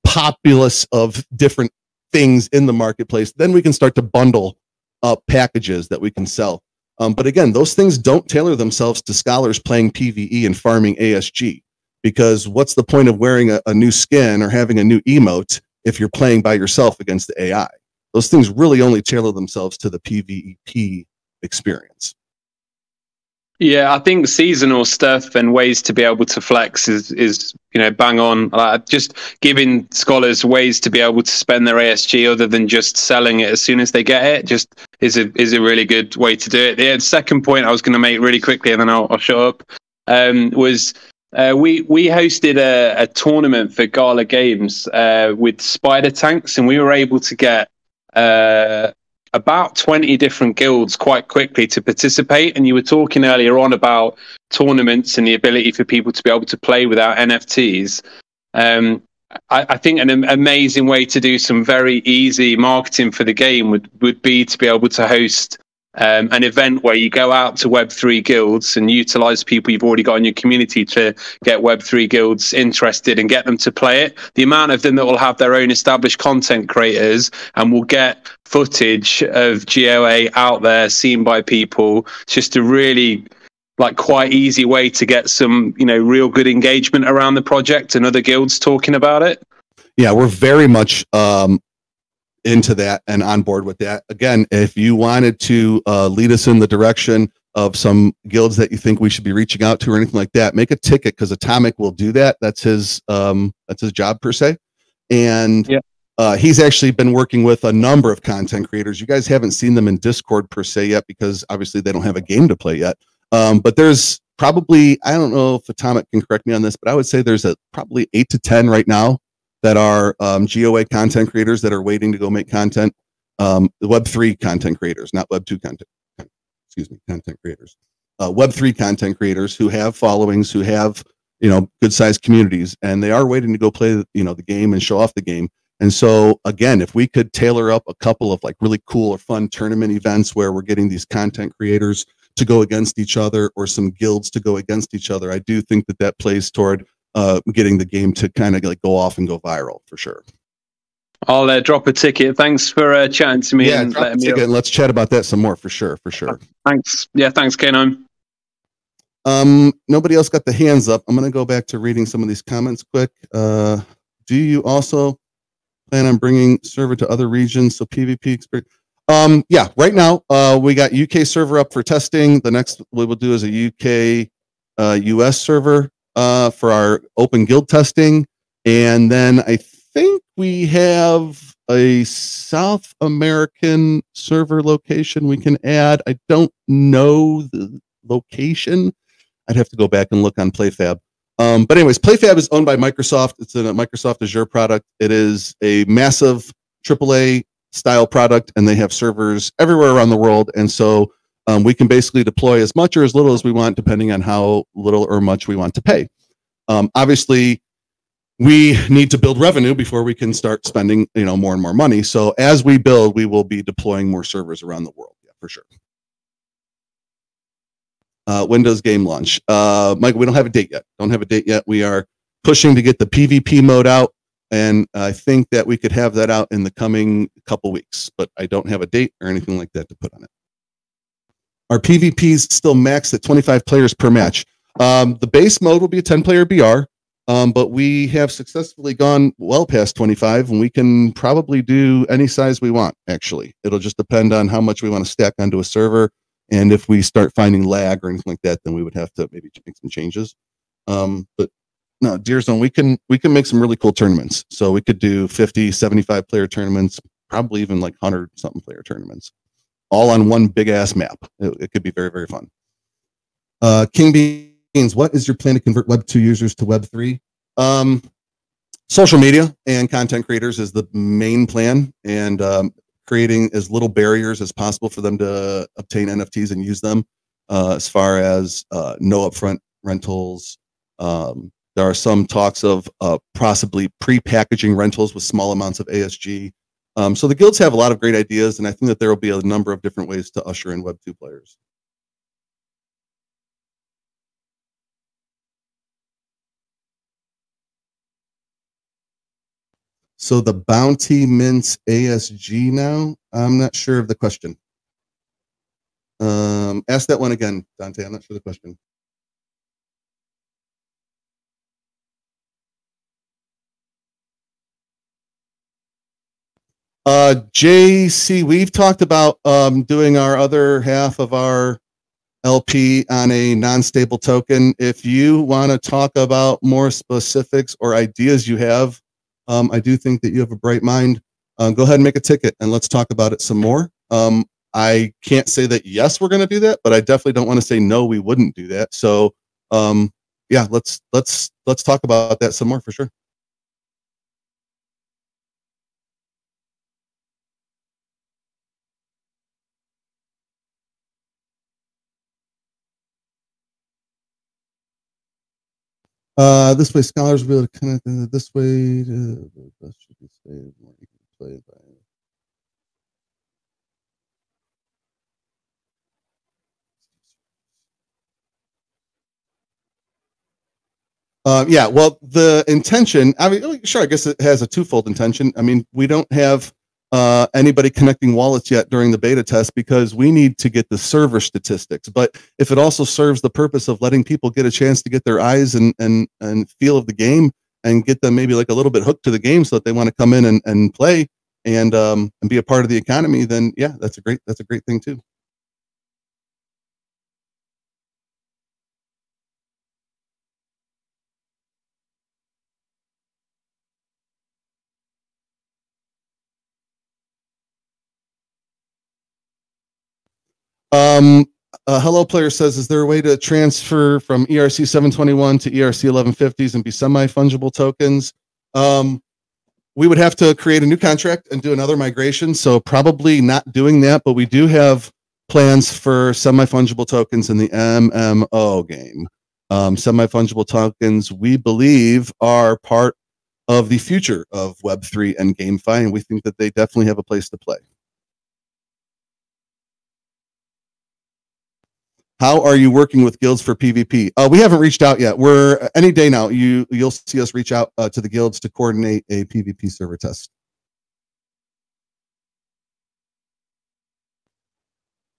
populace of different things in the marketplace, then we can start to bundle up packages that we can sell. But again, those things don't tailor themselves to scholars playing PvE and farming ASG, because what's the point of wearing a new skin or having a new emote if you're playing by yourself against the AI? Those things really only tailor themselves to the PvP experience. Yeah, I think seasonal stuff and ways to be able to flex is bang on. Just giving scholars ways to be able to spend their ASG other than just selling it as soon as they get it just is a really good way to do it. The second point I was going to make really quickly, and then I'll shut up, was we hosted a tournament for Gala Games with spider tanks, and we were able to get about 20 different guilds quite quickly to participate. And you were talking earlier on about tournaments and the ability for people to be able to play without NFTs. I think an amazing way to do some very easy marketing for the game would be to be able to host an event where you go out to Web3 guilds and utilize people you've already got in your community to get Web3 guilds interested and get them to play it. The amount of them that will have their own established content creators and will get footage of GOA out there seen by people. It's just a really quite easy way to get some, real good engagement around the project and other guilds talking about it. Yeah, we're very much into that and on board with that. Again, if you wanted to lead us in the direction of some guilds that you think we should be reaching out to or anything like that, make a ticket, because Atomic will do that. That's his job per se. And he's actually been working with a number of content creators. You guys haven't seen them in Discord per se yet, because obviously they don't have a game to play yet. But there's probably, I don't know if Atomic can correct me on this, but I would say there's probably 8 to 10 right now that are GOA content creators that are waiting to go make content. The Web3 content creators, not Web2 content creators. Web3 content creators who have followings, who have, good sized communities, and they are waiting to go play, the game and show off the game. And so again, if we could tailor up a couple of really cool or fun tournament events where we're getting these content creators to go against each other, or some guilds to go against each other, I do think that plays toward getting the game to kind of go off and go viral for sure. I'll drop a ticket. Thanks for chatting to me. Yeah, and drop a ticket and let's chat about that some more for sure. Thanks. Yeah, thanks, Kano. Nobody else got the hands up. I'm going to go back to reading some of these comments quick. Do you also plan on bringing server to other regions so PvP experience? Yeah, right now we got UK server up for testing. The next we will do is a UK US server for our open guild testing, and then I think we have a South American server location we can add. I don't know the location. I'd have to go back and look on PlayFab. But anyways, PlayFab is owned by Microsoft. It's a Microsoft Azure product. It is a massive AAA style product, and they have servers everywhere around the world. And so we can basically deploy as much or as little as we want, depending on how little or much we want to pay. Obviously, we need to build revenue before we can start spending, more and more money. So as we build, we will be deploying more servers around the world. Yeah, for sure. Windows game launch. Mike, we don't have a date yet. We are pushing to get the PvP mode out, and I think that we could have that out in the coming couple weeks, but I don't have a date or anything like that to put on it. Our PvPs still maxed at 25 players per match. The base mode will be a 10-player BR, but we have successfully gone well past 25, and we can probably do any size we want, actually. It'll just depend on how much we want to stack onto a server, and if we start finding lag or anything like that, then we would have to maybe make some changes. But no, Deer Zone, we can make some really cool tournaments. So we could do 50, 75 player tournaments, probably even 100 something player tournaments, all on one big ass map. It could be very, very fun. King Beans, what is your plan to convert Web 2 users to Web 3? Social media and content creators is the main plan, and creating as little barriers as possible for them to obtain NFTs and use them, as far as no upfront rentals. There are some talks of possibly pre-packaging rentals with small amounts of ASG. So the guilds have a lot of great ideas, and I think that there will be a number of different ways to usher in Web 2 players. So the bounty mints ASG now? I'm not sure of the question. Ask that one again, Dante. I'm not sure of the question. JC, we've talked about doing our other half of our LP on a non-stable token. If you want to talk about more specifics or ideas you have, I do think that you have a bright mind. Go ahead and make a ticket and let's talk about it some more. I can't say that yes, we're going to do that, but I definitely don't want to say no, we wouldn't do that. So yeah, let's talk about that some more for sure. This way, scholars will be able to connect this way. That should be saved. More you can play by. Yeah, well, the intention, I mean, sure, I guess it has a twofold intention. I mean, we don't have anybody connecting wallets yet during the beta test because we need to get the server statistics. But if it also serves the purpose of letting people get a chance to get their eyes and feel of the game and get them maybe like a little bit hooked to the game so that they want to come in and play and be a part of the economy, then yeah, that's a great thing too. Hello Player says, is there a way to transfer from ERC 721 to ERC 1150s and be semi-fungible tokens? We would have to create a new contract and do another migration, so probably not doing that, but we do have plans for semi-fungible tokens in the MMO game. Semi-fungible tokens, we believe, are part of the future of Web3 and GameFi, and we think that they definitely have a place to play. How are you working with guilds for PvP? We haven't reached out yet. We're any day now. You'll see us reach out to the guilds to coordinate a PvP server test.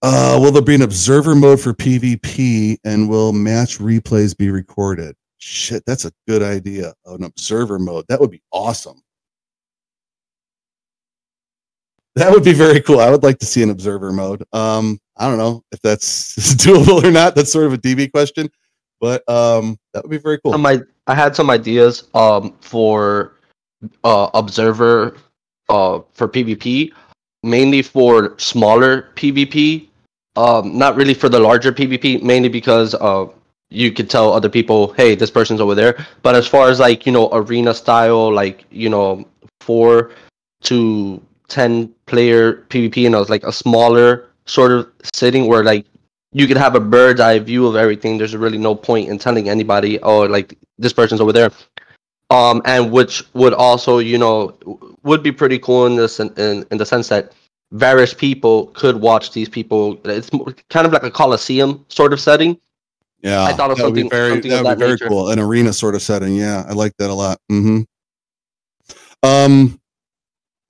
Will there be an observer mode for PvP, and will match replays be recorded? Shit, that's a good idea. An observer mode. That would be awesome. That would be very cool. I would like to see an observer mode. I don't know if that's doable or not. That's sort of a DB question, but that would be very cool. I had some ideas for observer for PvP, mainly for smaller PvP, not really for the larger PvP, mainly because you could tell other people, hey, this person's over there. But as far as like, arena style, like, 4 to 10 player PvP, and it was like a smaller sort of setting where like you could have a bird's eye view of everything. There's really no point in telling anybody, oh, like this person's over there. And which would also, would be pretty cool in this in the sense that various people could watch these people. It's kind of like a Coliseum sort of setting. Yeah, I thought of something that would be very cool. An arena sort of setting. Yeah, I like that a lot.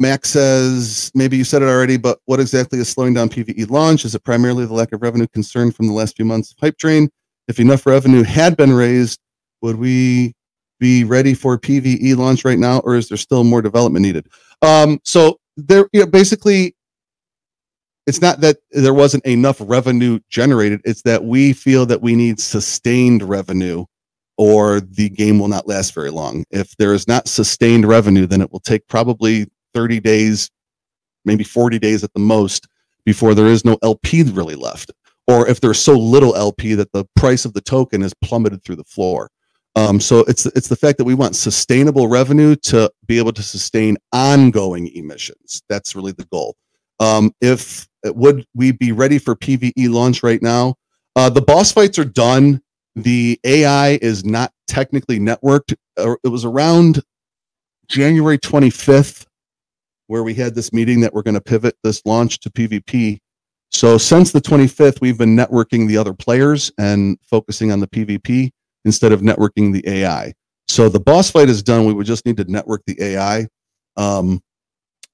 Max says, maybe you said it already, but what exactly is slowing down PvE launch? Is it primarily the lack of revenue concern from the last few months of hype train? If enough revenue had been raised, would we be ready for PvE launch right now, or is there still more development needed? So there, basically, it's not that there wasn't enough revenue generated. It's that we feel that we need sustained revenue, or the game will not last very long. If there is not sustained revenue, then it will take probably 30 days, maybe 40 days at the most, before there is no LP really left. Or if there's so little LP that the price of the token is plummeted through the floor. So it's the fact that we want sustainable revenue to be able to sustain ongoing emissions. That's really the goal. Would we be ready for PvE launch right now? The boss fights are done. The AI is not technically networked. It was around January 25th where we had this meeting that we're going to pivot this launch to PvP. So since the 25th, we've been networking the other players and focusing on the PvP instead of networking the AI. So the boss fight is done. We would just need to network the AI.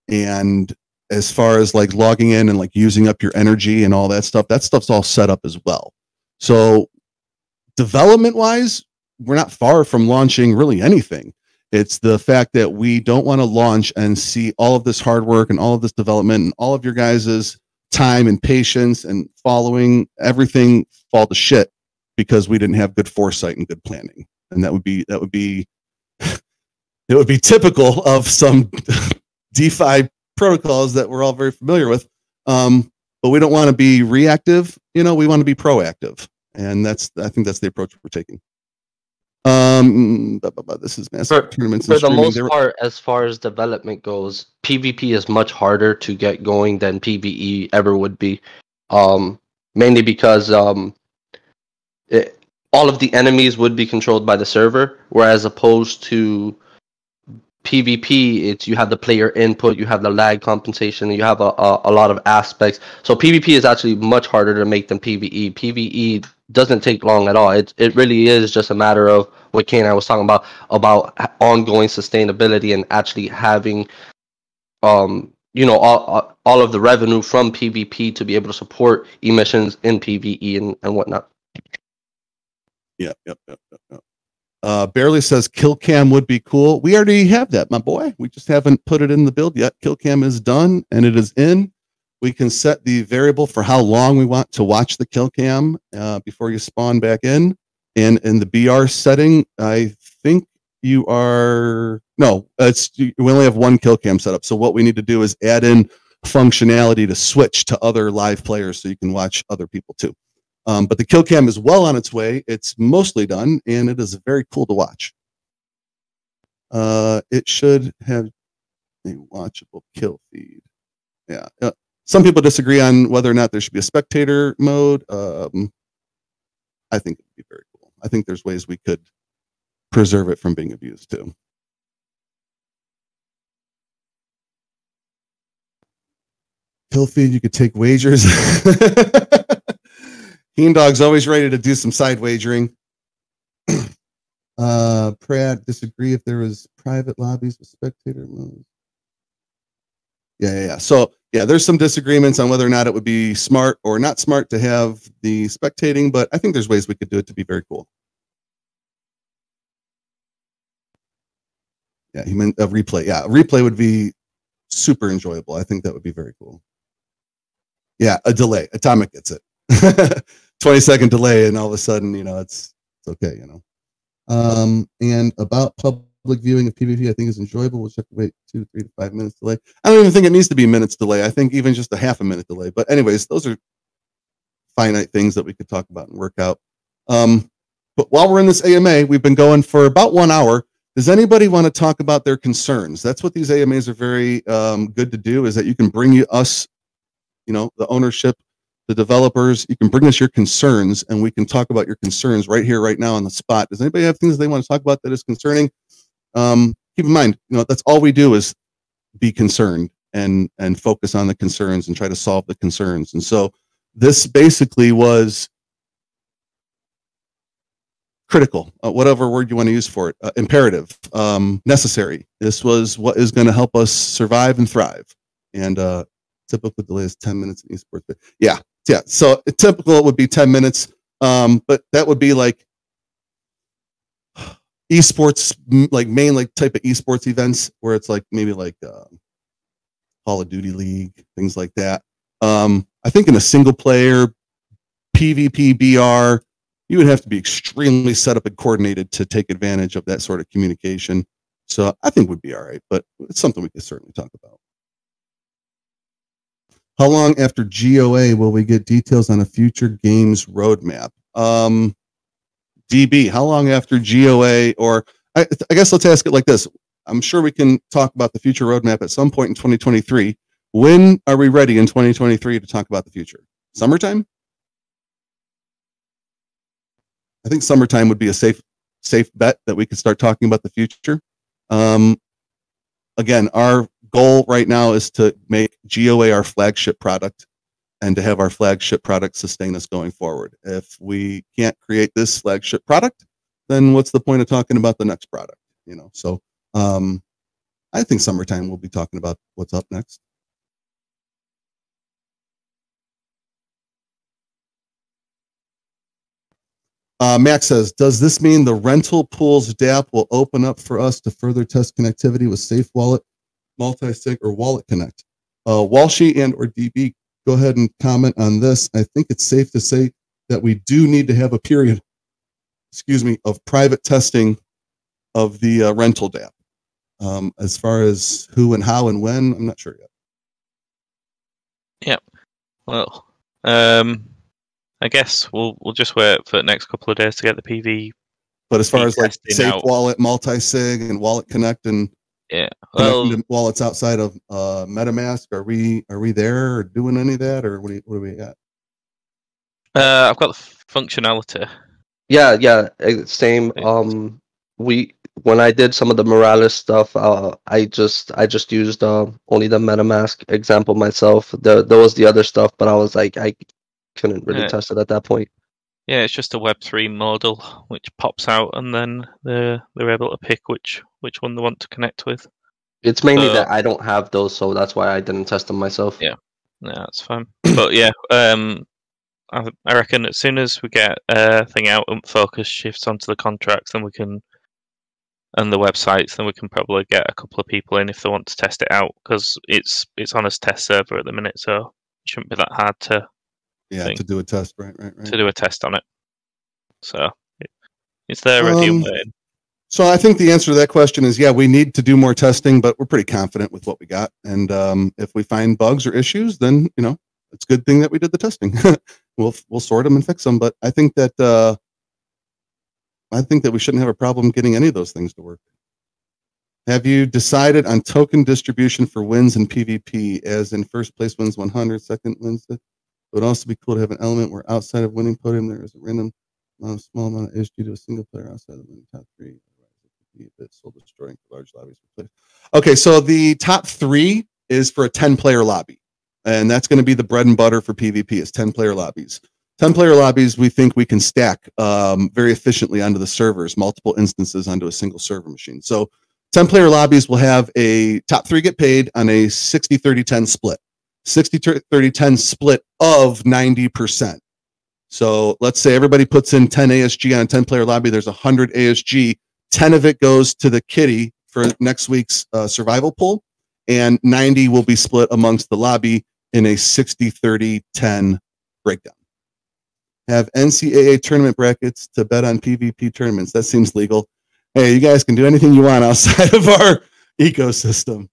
And as far as like logging in and like using up your energy and all that stuff's all set up as well. So development wise, we're not far from launching really anything. It's the fact that we don't want to launch and see all of this hard work and all of this development and all of your guys' time and patience and following everything fall to shit because we didn't have good foresight and good planning. And that would be it would be typical of some DeFi protocols that we're all very familiar with. But we don't want to be reactive, we want to be proactive. And I think that's the approach we're taking. This is massive tournaments for the most part. As far as development goes, PvP is much harder to get going than PvE ever would be, mainly because all of the enemies would be controlled by the server, whereas opposed to PvP, it's you have the player input, you have the lag compensation, you have a lot of aspects. So PvP is actually much harder to make than PvE. PvE doesn't take long at all. It really is just a matter of what Kane and I was talking about ongoing sustainability and actually having all of the revenue from PvP to be able to support emissions in PvE and whatnot. Yep. Barely says kill cam would be cool. We already have that, my boy. We just haven't put it in the build yet. Kill cam is done and it is in. We can set the variable for how long we want to watch the kill cam before you spawn back in. And in the BR setting, I think we only have one kill cam set up. So what we need to do is add in functionality to switch to other live players so you can watch other people too. But the kill cam is well on its way. It's mostly done, and it is very cool to watch. It should have a watchable kill feed. Yeah. Some people disagree on whether or not there should be a spectator mode. I think it would be very cool. I think there's ways we could preserve it from being abused too. Kill feed, you could take wagers. Keen Dog's always ready to do some side wagering. Pratt, disagree if there was private lobbies with spectator modes. Yeah. So yeah, there's some disagreements on whether or not it would be smart or not smart to have the spectating, but I think there's ways we could do it to be very cool. Yeah, he meant a replay. Yeah, a replay would be super enjoyable. I think that would be very cool. Yeah, a delay. Atomic gets it. 20-second delay, and all of a sudden, it's okay, And about public viewing of PvP, I think is enjoyable. We'll just have to wait 2, 3 to 5 minutes delay. I don't even think it needs to be minutes delay. I think even just a half a minute delay. But anyways, those are finite things that we could talk about and work out. But while we're in this AMA, we've been going for about 1 hour. Does anybody want to talk about their concerns? That's what these AMAs are very good to do, is that you can bring us, the ownership, the developers, you can bring us your concerns and we can talk about your concerns right here, right now on the spot. Does anybody have things they want to talk about that is concerning? Keep in mind, that's all we do is be concerned and focus on the concerns and try to solve the concerns. And so this basically was critical, whatever word you want to use for it, imperative, necessary. This was what is going to help us survive and thrive. And typical delay is 10 minutes in esports. Yeah. So typical would be 10 minutes, but that would be like esports, like main type of esports events where it's like maybe like Call of Duty League, things like that. I think in a single player PvP BR, you would have to be extremely set up and coordinated to take advantage of that sort of communication. So I think would be all right, but it's something we could certainly talk about. How long after GOA will we get details on a future games roadmap? DB, how long after GOA, or I guess let's ask it like this. I'm sure we can talk about the future roadmap at some point in 2023. When are we ready in 2023 to talk about the future? Summertime? I think summertime would be a safe bet that we could start talking about the future. Again, our goal right now is to make GOA our flagship product and to have our flagship product sustain us going forward. If we can't create this flagship product, then what's the point of talking about the next product? So I think summertime we'll be talking about what's up next. Max says, does this mean the rental pools DApp will open up for us to further test connectivity with Safe Wallet, Multi-Sig, or Wallet Connect? Walshy and or DB, go ahead and comment on this. I think it's safe to say that we do need to have a period, of private testing of the rental DApp. As far as who and how and when, I'm not sure yet. Yeah. Well, I guess we'll just wait for the next couple of days to get the PV. But as far as like Safe Wallet, Multi-Sig, and Wallet Connect, and wallets outside of MetaMask, are we there or doing any of that, or what are we at? I've got the functionality. Yeah, same. When I did some of the Morales stuff, I just used only the MetaMask example myself. There was the other stuff, but I was like, I couldn't really test it at that point. Yeah, it's just a Web3 model which pops out, and then they're able to pick which one they want to connect with. It's mainly So, that I don't have those, so that's why I didn't test them myself. Yeah. Yeah, that's fine. But yeah, I reckon as soon as we get thing out and focus shifts onto the contracts, then we can, and the websites, then we can probably get a couple of people in if they want to test it out, because it's on a test server at the minute, so it shouldn't be that hard to to do a test, right. to do a test on it. So it's there ready and waiting. So I think the answer to that question is, yeah, we need to do more testing, but we're pretty confident with what we got. And if we find bugs or issues, then it's a good thing that we did the testing. we'll sort them and fix them. But I think that we shouldn't have a problem getting any of those things to work. Have you decided on token distribution for wins in PvP, as in first place wins 100, second wins? It would also be cool to have an element where outside of winning podium there is a random small amount of ASG to a single player outside of winning top 3. Soul destroying large lobbies. Okay, so the top 3 is for a 10-player lobby, and that's going to be the bread and butter for PvP. Is 10-player lobbies. 10-player lobbies, we think we can stack very efficiently onto the servers, multiple instances onto a single server machine. So 10-player lobbies will have a top 3 get paid on a 60-30-10 split. 60-30-10 split of 90%. So let's say everybody puts in 10 ASG on a 10-player lobby. There's 100 ASG. 10 of it goes to the kitty for next week's survival pool, and 90 will be split amongst the lobby in a 60-30-10 breakdown. Have NCAA tournament brackets to bet on PvP tournaments. That seems legal. Hey, you guys can do anything you want outside of our ecosystem.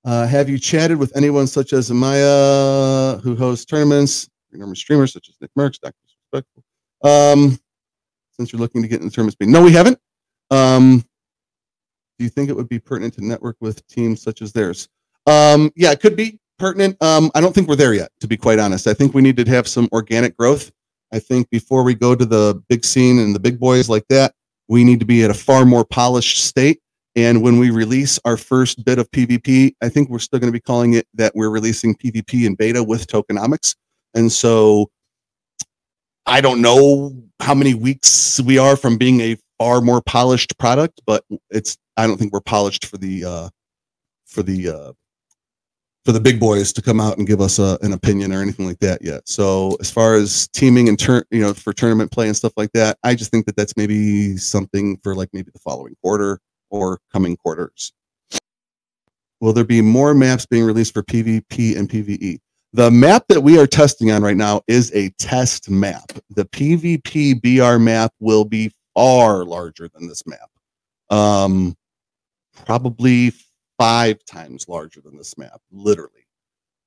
Have you chatted with anyone such as Amaya, who hosts tournaments, enormous streamers such as Nick Merckx, Dr. Disrespectful? Since you're looking to get in the tournament speed. No, we haven't. Do you think it would be pertinent to network with teams such as theirs? Yeah, it could be pertinent. I don't think we're there yet, to be quite honest. I think we need to have some organic growth. I think before we go to the big scene and the big boys like that, we need to be at a far more polished state. And when we release our first bit of PvP, I think we're still going to be calling it that we're releasing PvP in beta with tokenomics. And so I don't know how many weeks we are from being a far more polished product, but I don't think we're polished for the big boys to come out and give us an opinion or anything like that yet. So as far as teaming and for tournament play and stuff like that, I just think that that's maybe something for like maybe the following quarter or coming quarters. Will there be more maps being released for PvP and PvE? The map that we are testing on right now is a test map. The PvP BR map will be far larger than this map. Probably 5 times larger than this map, literally.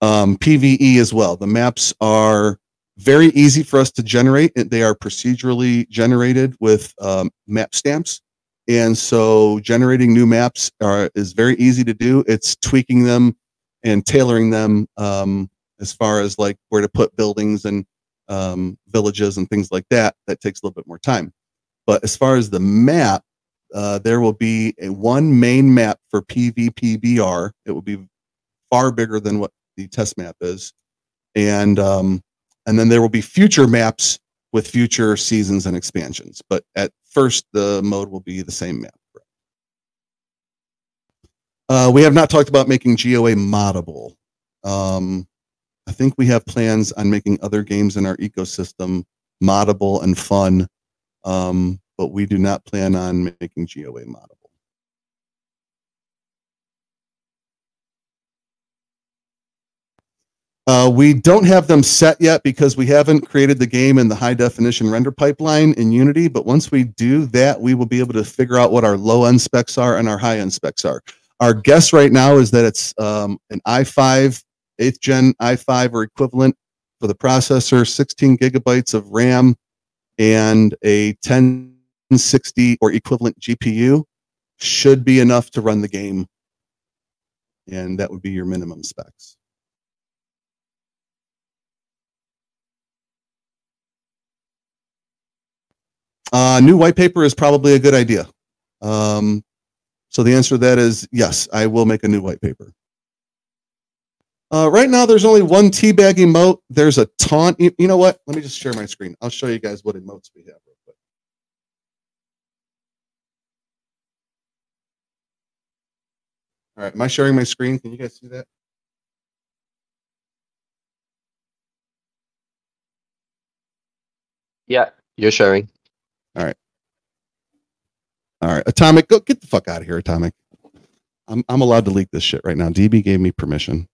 PvE as well. The maps are very easy for us to generate. They are procedurally generated with map stamps. And so generating new maps is very easy to do. It's tweaking them and tailoring them as far as like where to put buildings and villages and things like that. That takes a little bit more time. But as far as the map, there will be one main map for PvP BR. It will be far bigger than what the test map is. And then there will be future maps with future seasons and expansions. But at first, the mode will be the same map. We have not talked about making GOA moddable. I think we have plans on making other games in our ecosystem moddable and fun, but we do not plan on making GOA moddable. We don't have them set yet because we haven't created the game in the high definition render pipeline in Unity, but once we do that, we will be able to figure out what our low end specs are and our high end specs are. Our guess right now is that it's an i5, 8th gen i5 or equivalent for the processor, 16 gigabytes of RAM, and a 1060 or equivalent GPU should be enough to run the game. And that would be your minimum specs. New white paper is probably a good idea. So the answer to that is yes, I will make a new white paper. Right now, there's only one teabag emote. There's a taunt. You know what? Let me just share my screen. I'll show you guys what emotes we have real quick. All right, am I sharing my screen? Can you guys see that? Yeah, you're sharing. All right. All right, Atomic, go get the fuck out of here, Atomic. I'm allowed to leak this shit right now. DB gave me permission.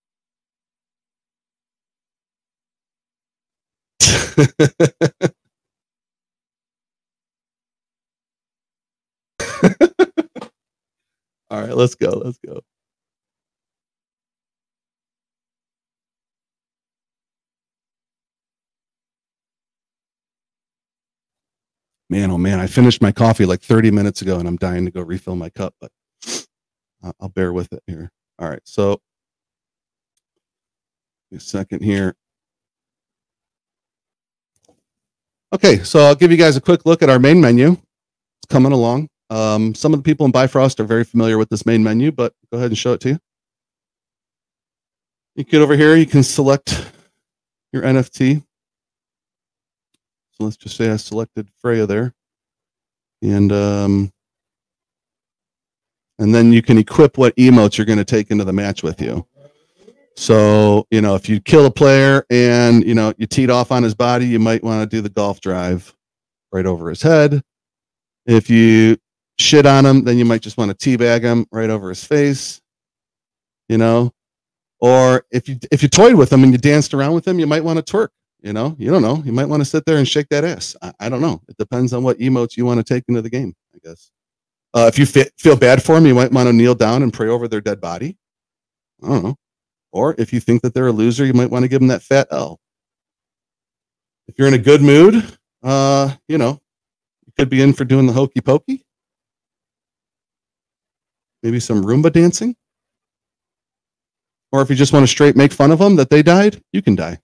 All right, let's go. Let's go. Man, oh man, I finished my coffee like 30 minutes ago and I'm dying to go refill my cup, but I'll bear with it here. All right, so a second here. Okay, so I'll give you guys a quick look at our main menu. It's coming along. Some of the people in Bifrost are very familiar with this main menu, but go ahead and show it to you. You get over here, you can select your NFT. So let's just say I selected Freya there. And then you can equip what emotes you're going to take into the match with you. So, you know, if you kill a player and, you know, you teed off on his body, you might want to do the golf drive right over his head. If you shit on him, then you might just want to teabag him right over his face, you know. Or if you toyed with him and you danced around with him, you might want to twerk, you know. You don't know. You might want to sit there and shake that ass. I don't know. It depends on what emotes you want to take into the game, I guess. If you feel bad for them, you might want to kneel down and pray over their dead body. I don't know. Or if you think that they're a loser, you might want to give them that fat L. If you're in a good mood, you know, you could be in for doing the hokey pokey. Maybe some Roomba dancing. Or if you just want to straight make fun of them that they died, you can die.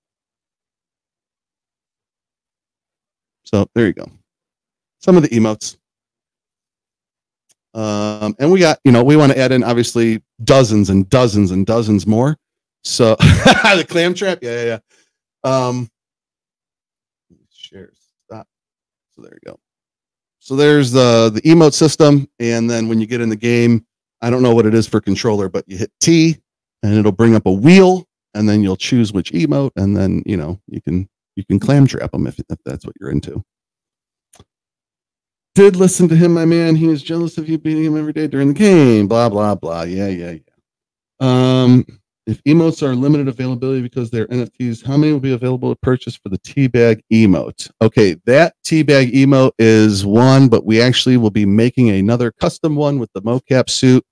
So there you go. Some of the emotes. And we got, you know, we want to add in obviously dozens and dozens and dozens more. So the clam trap, yeah. Share stop. So there you go. So there's the emote system, and then when you get in the game, I don't know what it is for controller, but you hit T, and it'll bring up a wheel, and then you'll choose which emote, and then you know you can clam trap them if that's what you're into. Did listen to him, my man. He is jealous of you beating him every day during the game. Blah blah blah. Yeah. If emotes are limited availability because they're NFTs, how many will be available to purchase for the teabag emote? Okay, that teabag emote is one, but we actually will be making another custom one with the mocap suit.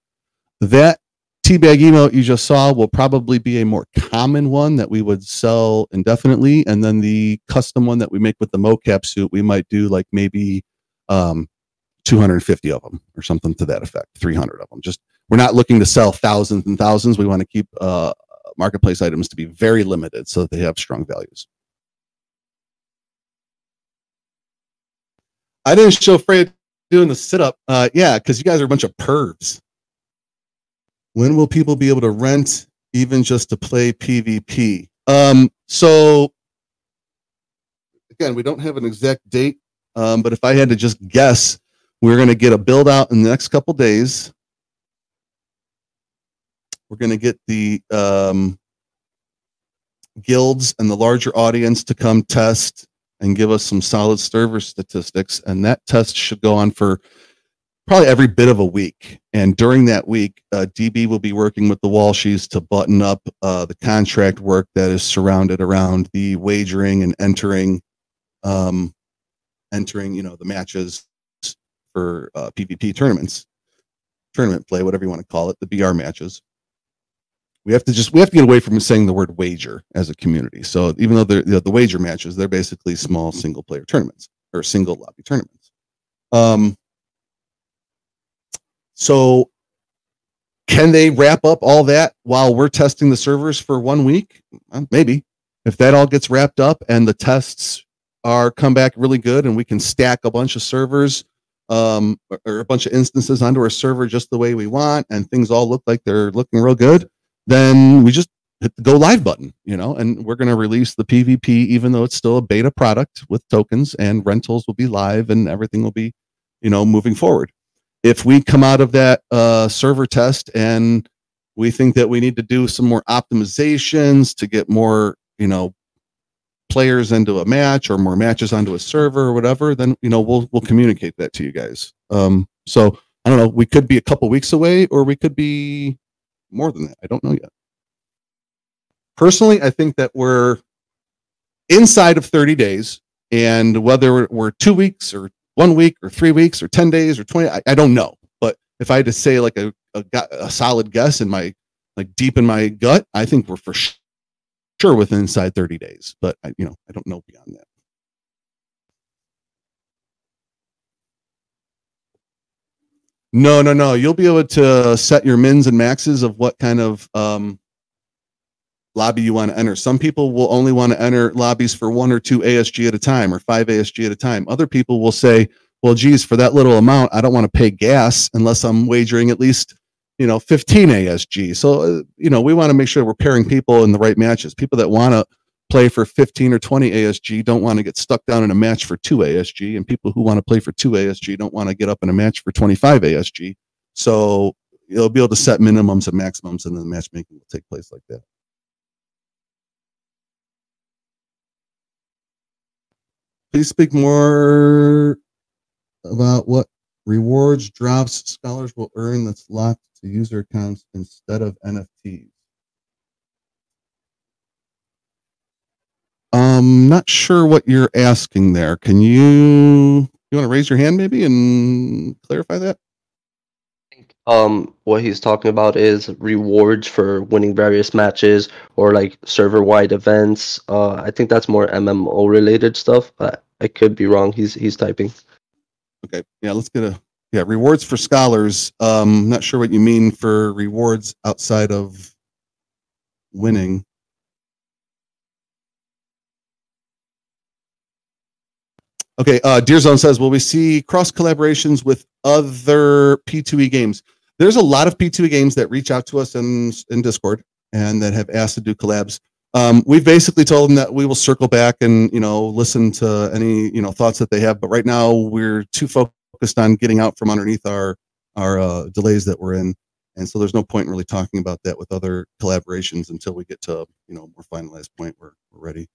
That teabag emote you just saw will probably be a more common one that we would sell indefinitely, and then the custom one that we make with the mocap suit, we might do like maybe 250 of them or something to that effect, 300 of them. Just we're not looking to sell thousands and thousands. We want to keep marketplace items to be very limited so that they have strong values. I didn't show Freya doing the sit-up. Yeah, because you guys are a bunch of pervs. When will people be able to rent even just to play PvP? So again, we don't have an exact date, but if I had to just guess, we're going to get a build out in the next couple days. We're going to get the guilds and the larger audience to come test and give us some solid server statistics. And that test should go on for probably every bit of a week. And during that week, DB will be working with the Walshies to button up the contract work that is surrounded around the wagering and entering, you know, the matches for PvP tournaments, tournament play, whatever you want to call it, the BR matches. We have to get away from saying the word wager as a community. So even though they're the wager matches, they're basically small single player tournaments or single lobby tournaments. So can they wrap up all that while we're testing the servers for 1 week? Maybe. If that all gets wrapped up and the tests come back really good and we can stack a bunch of servers or a bunch of instances onto our server just the way we want and things all look like they're looking real good, then we just hit the go live button, and we're going to release the PvP, even though it's still a beta product with tokens, and rentals will be live and everything will be, moving forward. If we come out of that server test and we think that we need to do some more optimizations to get more, players into a match or more matches onto a server or whatever, then, we'll communicate that to you guys. So I don't know, we could be a couple weeks away or we could be more than that. I don't know yet. Personally, I think that we're inside of 30 days, and whether we're 2 weeks or 1 week or 3 weeks or 10 days or 20, I don't know. But if I had to say like a solid guess in my, like deep in my gut, I think we're for sure within inside 30 days, but I don't know beyond that. No. You'll be able to set your mins and maxes of what kind of lobby you want to enter. Some people will only want to enter lobbies for 1 or 2 ASG at a time or 5 ASG at a time. Other people will say, well, geez, for that little amount, I don't want to pay gas unless I'm wagering at least 15 ASG. So, we want to make sure we're pairing people in the right matches. People that want to play for 15 or 20 ASG don't want to get stuck down in a match for 2 ASG. And people who want to play for 2 ASG don't want to get up in a match for 25 ASG. So you'll be able to set minimums and maximums, and then the matchmaking will take place like that. Please speak more about what rewards, drops, scholars will earn that's locked to user accounts instead of NFTs. Not sure what you're asking there. Can you want to raise your hand maybe and clarify that? What he's talking about is rewards for winning various matches or like server-wide events. I think that's more MMO related stuff, but I could be wrong. He's typing. Okay, yeah, let's get rewards for scholars. Not sure what you mean for rewards outside of winning. Okay, Deer Zone says, will we see cross collaborations with other P2E games? There's a lot of P2E games that reach out to us in Discord and that have asked to do collabs. We've basically told them that we will circle back and listen to any thoughts that they have. But right now we're too focused on getting out from underneath our delays that we're in, and so there's no point in really talking about that with other collaborations until we get to more finalized point where we're ready.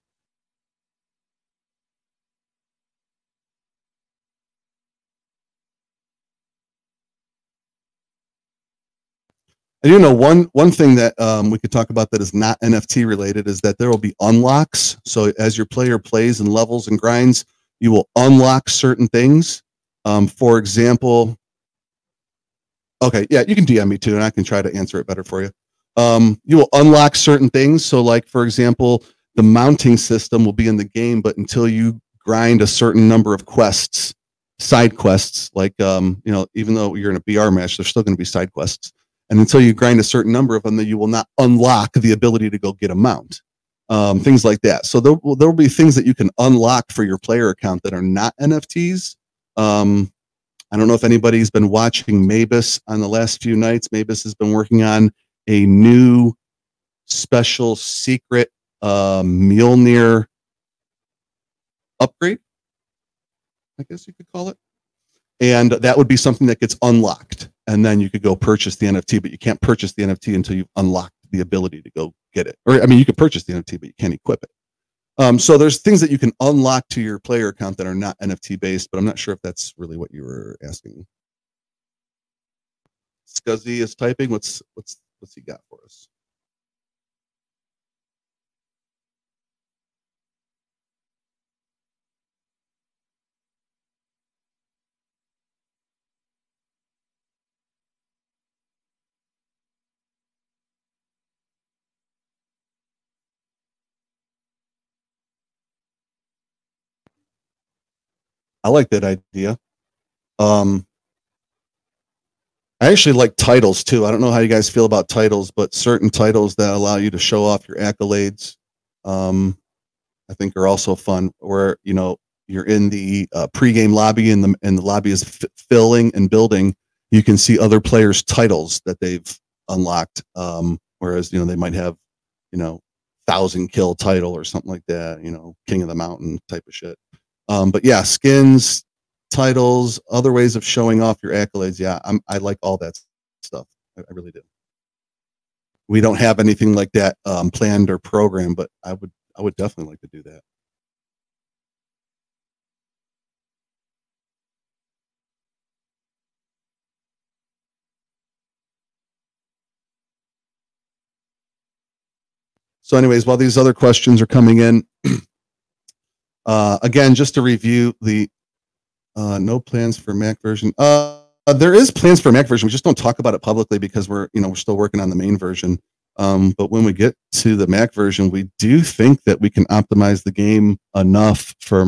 I do know one thing that we could talk about that is not NFT related is that there will be unlocks. So as your player plays and levels and grinds, you will unlock certain things. For example, okay, yeah, you can DM me too, and I can try to answer it better for you. You will unlock certain things. So like, for example, the mounting system will be in the game, but until you grind a certain number of quests, side quests, like, even though you're in a BR match, there's still going to be side quests. And until you grind a certain number of them, then you will not unlock the ability to go get a mount. Things like that. So there will be things that you can unlock for your player account that are not NFTs. I don't know if anybody's been watching Mabus on the last few nights. Mabus has been working on a new special secret Mjolnir upgrade, I guess you could call it. And that would be something that gets unlocked. And then you could go purchase the NFT, but you can't purchase the NFT until you've unlocked the ability to go get it. Or, I mean, you could purchase the NFT, but you can't equip it. So there's things that you can unlock to your player account that are not NFT based, but I'm not sure if that's really what you were asking. Scuzzy is typing. What's he got for us? I like that idea. I actually like titles too. I don't know how you guys feel about titles, but certain titles that allow you to show off your accolades, I think are also fun. Where you're in the pregame lobby and the lobby is filling and building. You can see other players' titles that they've unlocked. Whereas they might have 1,000 kill title or something like that, King of the Mountain type of shit. But yeah, skins, titles, other ways of showing off your accolades. Yeah, I like all that stuff. I really do. We don't have anything like that planned or programmed, but I would definitely like to do that. So anyways, while these other questions are coming in, again, just to review the no plans for Mac version. There is plans for Mac version. We just don't talk about it publicly because we're still working on the main version. But when we get to the Mac version, we do think that we can optimize the game enough for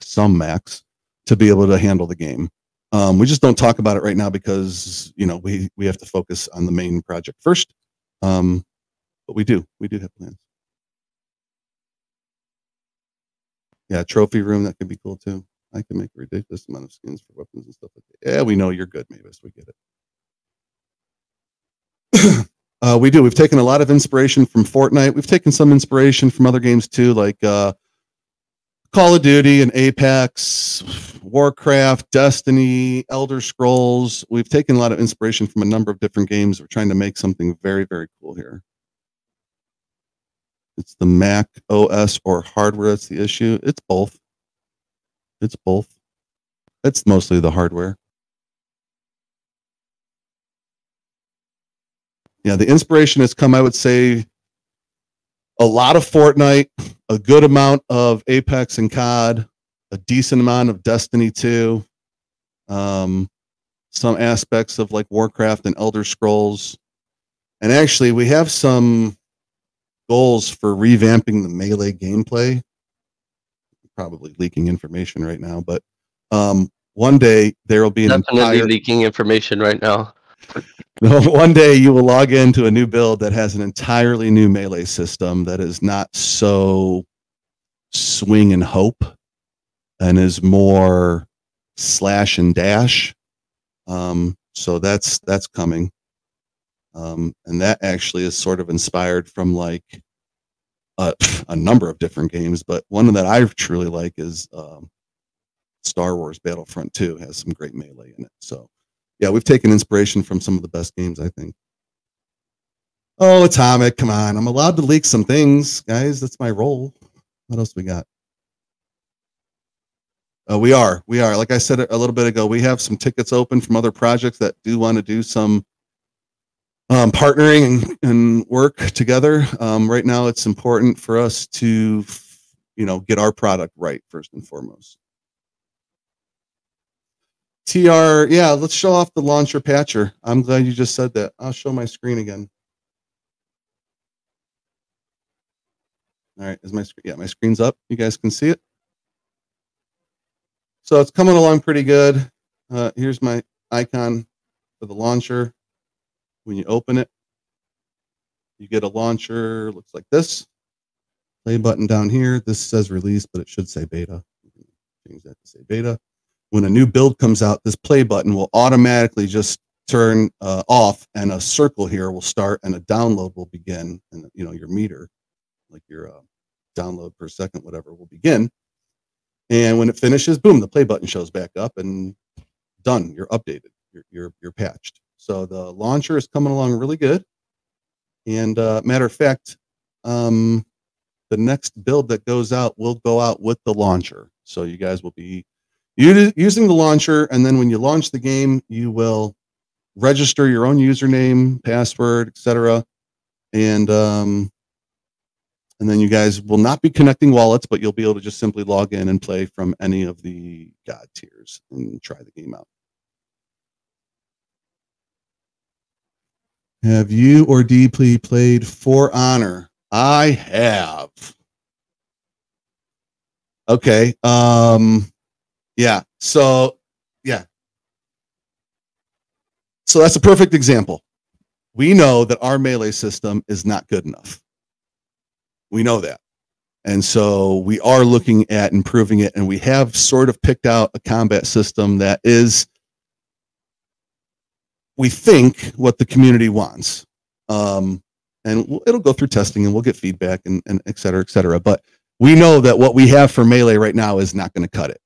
some Macs, to be able to handle the game. We just don't talk about it right now because we have to focus on the main project first. But we do have plans. Yeah, trophy room, that could be cool too. I can make a ridiculous amount of skins for weapons and stuff like that. Yeah, we know you're good, Mavis. We get it. We do. We've taken a lot of inspiration from Fortnite. We've taken some inspiration from other games too, like Call of Duty and Apex, Warcraft, Destiny, Elder Scrolls. We've taken a lot of inspiration from a number of different games. We're trying to make something very, very cool here. It's the Mac OS or hardware that's the issue. It's both. It's both. It's mostly the hardware. Yeah, the inspiration has come, I would say, a lot of Fortnite, a good amount of Apex and COD, a decent amount of Destiny 2, some aspects of like Warcraft and Elder Scrolls. And actually, we have some goals for revamping the Melee gameplay. Probably leaking information right now, but one day there will be definitely leaking information right now. One day you will log into a new build that has an entirely new Melee system that is not so swing and hope and is more slash and dash. So that's coming. And that actually is sort of inspired from like a number of different games, but one that I truly like is Star Wars Battlefront 2 has some great melee in it. So yeah, we've taken inspiration from some of the best games, I think. Oh, Atomic, come on. I'm allowed to leak some things, guys. That's my role. What else we got? We are. Like I said a little bit ago, we have some tickets open from other projects that do want to do some partnering and work together. Right now, it's important for us to, get our product right first and foremost. TR, yeah, let's show off the launcher patcher. I'm glad you just said that. I'll show my screen again. All right, is my screen? Yeah, my screen's up. You guys can see it. So it's coming along pretty good. Here's my icon for the launcher. When you open it, you get a launcher. Looks like this. Play button down here. This says release, but it should say beta. Change that to say beta. When a new build comes out, this play button will automatically just turn off, and a circle here will start, and a download will begin, and your meter, like your download per second, whatever, will begin. And when it finishes, boom, the play button shows back up, and done. You're updated. You're patched. So the launcher is coming along really good. And matter of fact, the next build that goes out will go out with the launcher. So you guys will be using the launcher, and then when you launch the game, you will register your own username, password, etc. And then you guys will not be connecting wallets, but you'll be able to just simply log in and play from any of the God tiers and try the game out. Have you or deeply played For Honor? I have. Okay. Yeah. So that's a perfect example. We know that our melee system is not good enough. We know that. And so we are looking at improving it, and we have sort of picked out a combat system that is, we think, what the community wants. and it'll go through testing, and we'll get feedback, and et cetera, et cetera. But we know that what we have for melee right now is not going to cut it.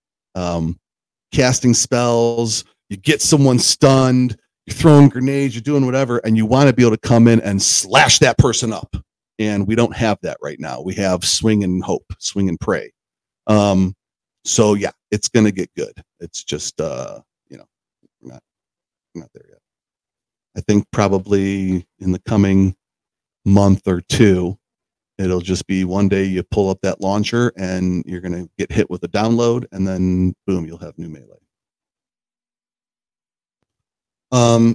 Casting spells, you get someone stunned, you're throwing grenades, you're doing whatever, and you want to be able to come in and slash that person up. And we don't have that right now. We have swing and hope, swing and pray. So yeah, it's going to get good. It's just, you know, we're not there yet. I think probably in the coming month or two, it'll just be one day you pull up that launcher and you're going to get hit with a download, and then boom, you'll have new melee.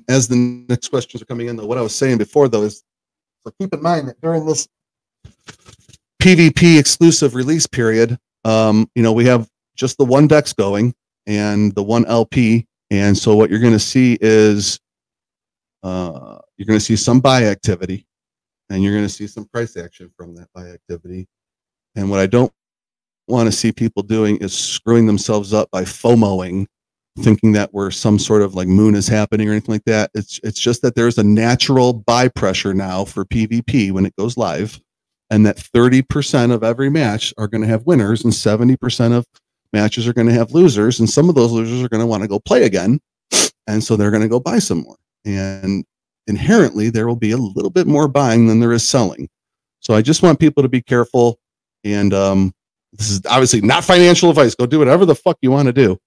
As the next questions are coming in, though, what I was saying before, though, is so keep in mind that during this PvP exclusive release period, you know, we have just the one dex going and the one LP. And so what you're going to see is you're going to see some buy activity, and you're going to see some price action from that buy activity. And what I don't want to see people doing is screwing themselves up by FOMOing, thinking that we're some sort of like moon is happening or anything like that. It's just that there's a natural buy pressure now for PvP when it goes live, and that 30% of every match are going to have winners and 70% of matches are going to have losers, and some of those losers are going to want to go play again, and so they're going to go buy some more. And inherently, there will be a little bit more buying than there is selling. So I just want people to be careful. And this is obviously not financial advice. Go do whatever the fuck you want to do.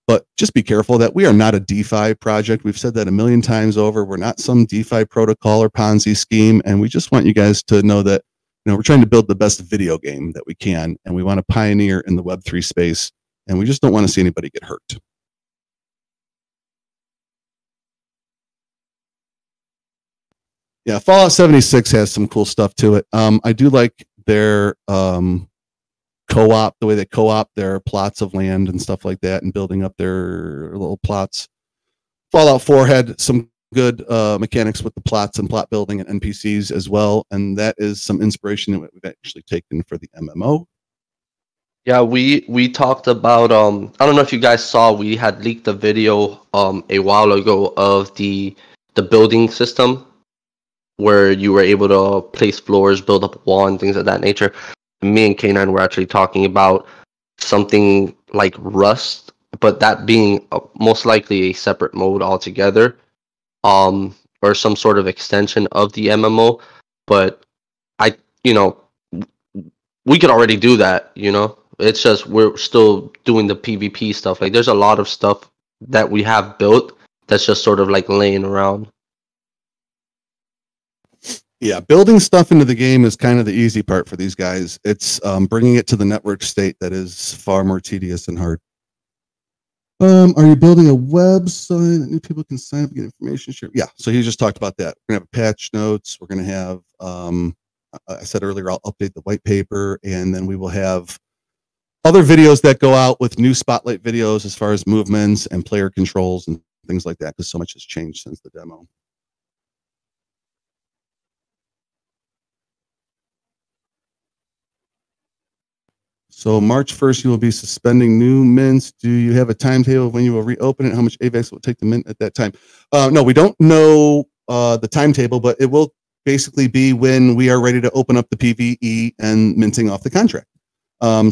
But just be careful that we are not a DeFi project. We've said that a million times over. We're not some DeFi protocol or Ponzi scheme. And we just want you guys to know that, you know, we're trying to build the best video game that we can. And we want to pioneer in the Web3 space. And we just don't want to see anybody get hurt. Yeah, Fallout 76 has some cool stuff to it. I do like their co-op, the way they co-op their plots of land and stuff like that, and building up their little plots. Fallout 4 had some good mechanics with the plots and plot building and NPCs as well, and that is some inspiration that we've actually taken for the MMO. Yeah, we talked about I don't know if you guys saw, we had leaked a video a while ago of the building system, where you were able to place floors, build up a wall, and things of that nature. Me and K9 were actually talking about something like Rust, but that being most likely a separate mode altogether, or some sort of extension of the MMO. But we could already do that, It's just we're still doing the PvP stuff. Like, there's a lot of stuff that we have built that's just sort of like laying around. Yeah, building stuff into the game is kind of the easy part for these guys. It's bringing it to the network state that is far more tedious and hard. Are you building a website that new people can sign up and get information? Sure. Yeah, so he just talked about that. We're going to have patch notes. We're going to have, I said earlier, I'll update the white paper, and then we will have other videos that go out with new spotlight videos as far as movements and player controls and things like that, because so much has changed since the demo. So March 1st, you will be suspending new mints. Do you have a timetable when you will reopen it? How much AVAX will take to mint at that time? No, we don't know the timetable, but it will basically be when we are ready to open up the PvE and minting off the contract.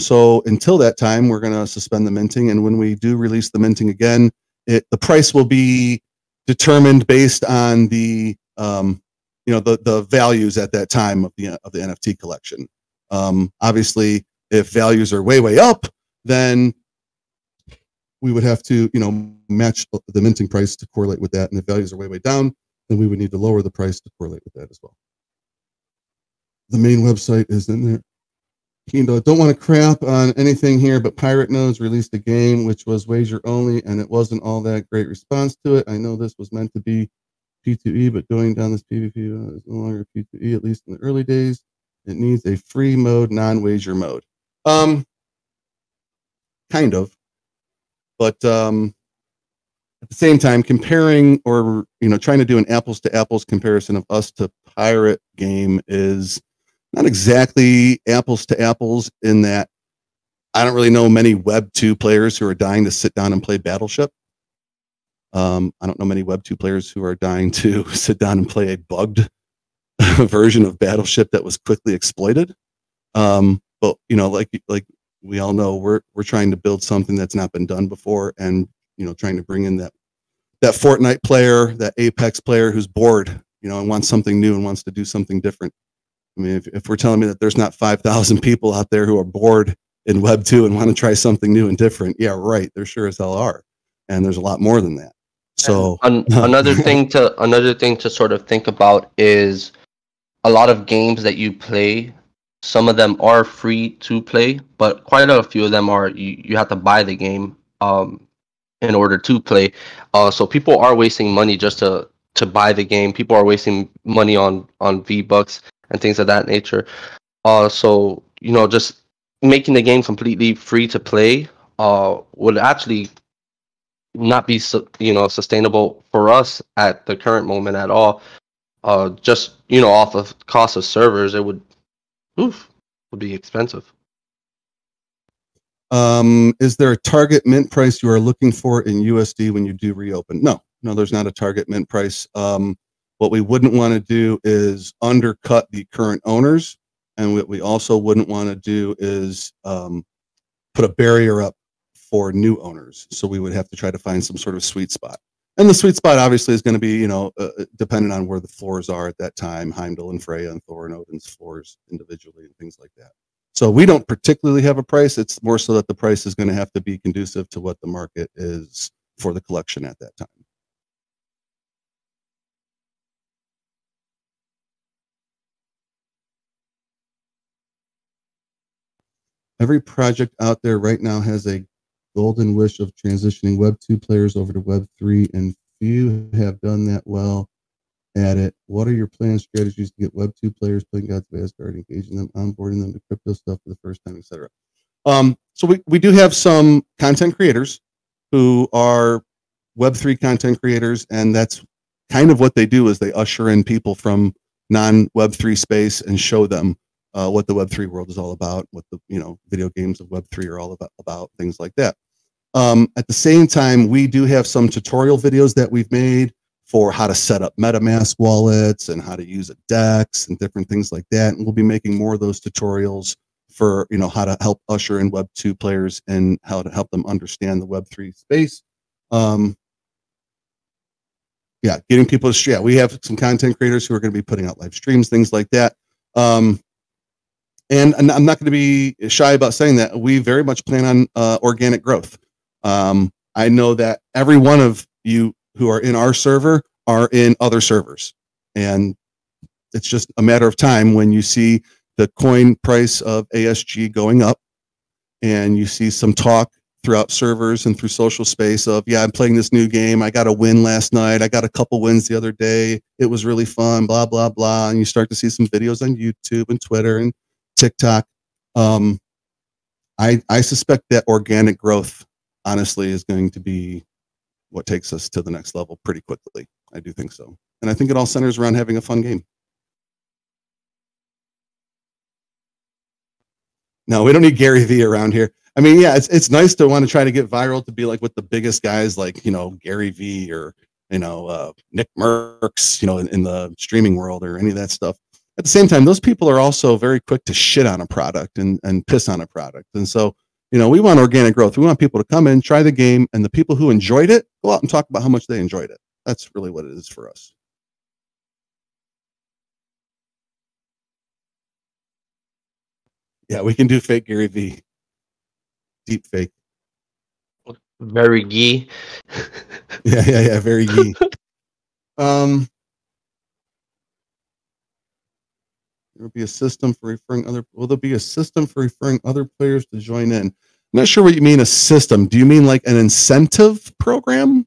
So until that time, we're going to suspend the minting. And when we do release the minting again, the price will be determined based on the the values at that time of the NFT collection. Obviously, if values are way up, then we would have to, match the minting price to correlate with that. And if values are way down, then we would need to lower the price to correlate with that as well. The main website is in there. Don't want to crap on anything here, but Pirate Nodes released a game which was wager only, and it wasn't all that great response to it. I know this was meant to be P2E, but going down this PvP is no longer P2E, at least in the early days. It needs a free mode, non-wager mode. Kind of, but at the same time, comparing or trying to do an apples to apples comparison of us to Pirate game is not exactly apples to apples, in that I don't really know many Web 2 players who are dying to sit down and play Battleship. I don't know many Web 2 players who are dying to sit down and play a bugged version of Battleship that was quickly exploited. But you know, like we all know, we're trying to build something that's not been done before, and you know, trying to bring in that Fortnite player, that Apex player who's bored, you know, and wants something new and wants to do something different. I mean, if we're telling me that there's not 5,000 people out there who are bored in Web 2 and want to try something new and different, yeah, right, there sure as hell are, and there's a lot more than that. So another thing to sort of think about is a lot of games that you play. Some of them are free to play, but quite a few of them are you have to buy the game in order to play. So people are wasting money just to buy the game. People are wasting money on V-Bucks and things of that nature. So you know, just making the game completely free to play would actually not be sustainable for us at the current moment at all. Just you know, off of cost of servers, it would be expensive. Is there a target mint price you are looking for in USD when you do reopen? No, there's not a target mint price. What we wouldn't want to do is undercut the current owners, and what we also wouldn't want to do is put a barrier up for new owners. So we would have to try to find some sort of sweet spot. And the sweet spot obviously is going to be, you know, dependent on where the floors are at that time, Heimdall and Freya and Thor and Odin's floors individually and things like that. So we don't particularly have a price. It's more so that the price is going to have to be conducive to what the market is for the collection at that time. Every project out there right now has a golden wish of transitioning Web 2 players over to Web 3, and few have done that well at it. What are your plans, strategies to get Web 2 players playing Gods of Asgard, engaging them, onboarding them to crypto stuff for the first time, etc.? So we do have some content creators who are Web 3 content creators, and that's kind of what they do is they usher in people from non-Web 3 space and show them what the Web 3 world is all about, what the video games of Web 3 are all about, things like that. At the same time, we do have some tutorial videos that we've made for how to set up MetaMask wallets and how to use a DEX and different things like that. And we'll be making more of those tutorials for how to help usher in Web 2 players and how to help them understand the Web 3 space. Yeah, getting people to we have some content creators who are going to be putting out live streams, things like that. And I'm not going to be shy about saying that we very much plan on organic growth. I know that every one of you who are in our server are in other servers. And it's just a matter of time when you see the coin price of ASG going up and you see some talk throughout servers and through social space of, yeah, I'm playing this new game. I got a win last night. I got a couple wins the other day. It was really fun, blah, blah, blah. And you start to see some videos on YouTube and Twitter and TikTok. I suspect that organic growth, honestly, is going to be what takes us to the next level pretty quickly. I do think so. And I think it all centers around having a fun game. No, we don't need Gary Vee around here. I mean, yeah, it's nice to want to try to get viral, to be like with the biggest guys like, Gary Vee or, Nick Merckx, in the streaming world or any of that stuff. At the same time, those people are also very quick to shit on a product and piss on a product. And so, we want organic growth. We want people to come in, try the game, and the people who enjoyed it, go out and talk about how much they enjoyed it. That's really what it is for us. Yeah, we can do fake Gary Vee. Deep fake. Very gee. Yeah, very gee. There will be a system for referring other. Will there be a system for referring other players to join in? I'm not sure what you mean a system. Do you mean like an incentive program?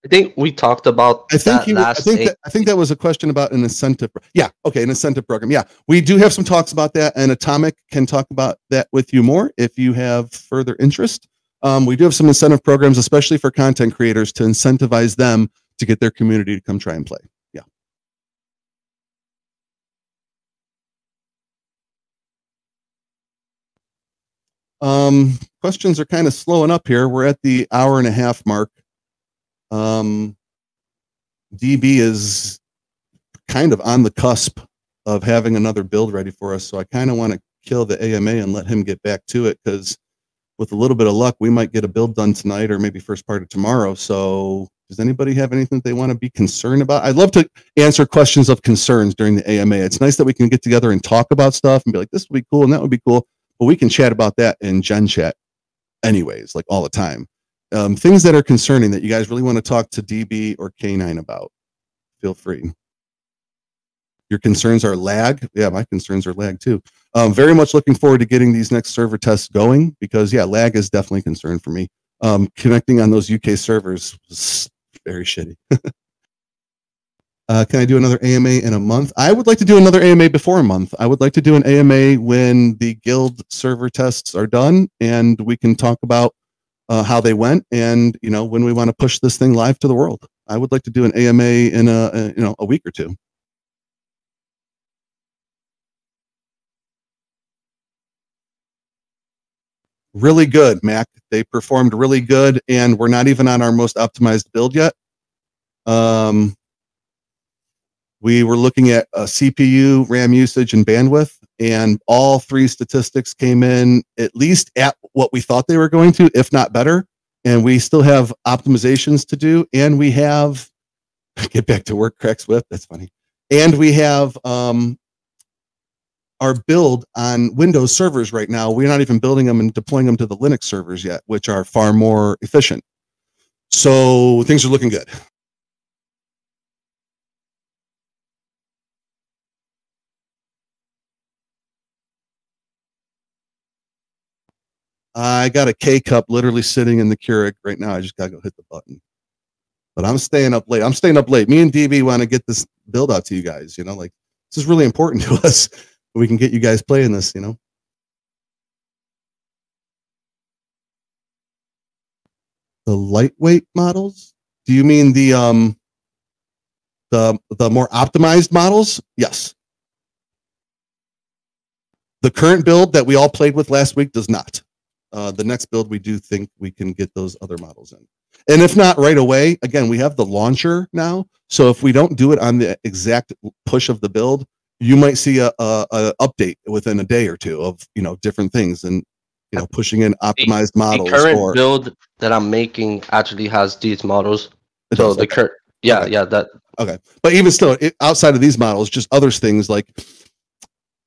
I think we talked about I think that was a question about an incentive. Yeah, okay, an incentive program. Yeah, we do have some talks about that, and Atomic can talk about that with you more if you have further interest. We do have some incentive programs, especially for content creators, to incentivize them to get their community to come try and play. Yeah. Questions are kind of slowing up here. We're at the hour-and-a-half mark. DB is kind of on the cusp of having another build ready for us. So I kind of want to kill the AMA and let him get back to it, because with a little bit of luck, we might get a build done tonight or maybe first part of tomorrow. So does anybody have anything that they want to be concerned about? I'd love to answer questions of concerns during the AMA. It's nice that we can get together and talk about stuff and be like, this would be cool and that would be cool. But we can chat about that in Gen Chat anyways, like all the time. Things that are concerning that you guys really want to talk to DB or K9 about, feel free. Your concerns are lag. Yeah, my concerns are lag too. Very much looking forward to getting these next server tests going, because yeah, lag is definitely a concern for me. Connecting on those UK servers was very shitty. Can I do another AMA in a month? I would like to do another AMA before a month. I would like to do an AMA when the guild server tests are done and we can talk about how they went, and when we want to push this thing live to the world. I would like to do an AMA in a week or two. Really good, Mac. They performed really good, and we're not even on our most optimized build yet. We were looking at CPU, RAM usage, and bandwidth, and all three statistics came in at least at what we thought they were going to, if not better. And we still have optimizations to do, and we have get back to work, Crack Swift. That's funny. And we have our build on Windows servers right now. We're not even building them and deploying them to the Linux servers yet, which are far more efficient. So things are looking good. I got a K cup literally sitting in the Keurig right now. I just gotta go hit the button. But I'm staying up late. Me and DB want to get this build out to you guys. Like, this is really important to us. We can get you guys playing this. The lightweight models. Do you mean the more optimized models? Yes. The current build that we all played with last week does not. The next build, we do think we can get those other models in. And if not right away, again, we have the launcher now. So if we don't do it on the exact push of the build, you might see a update within a day or two of, different things, and, pushing in optimized models. The current build that I'm making actually has these models. So the current, that. Okay. But even still, outside of these models, just other things like,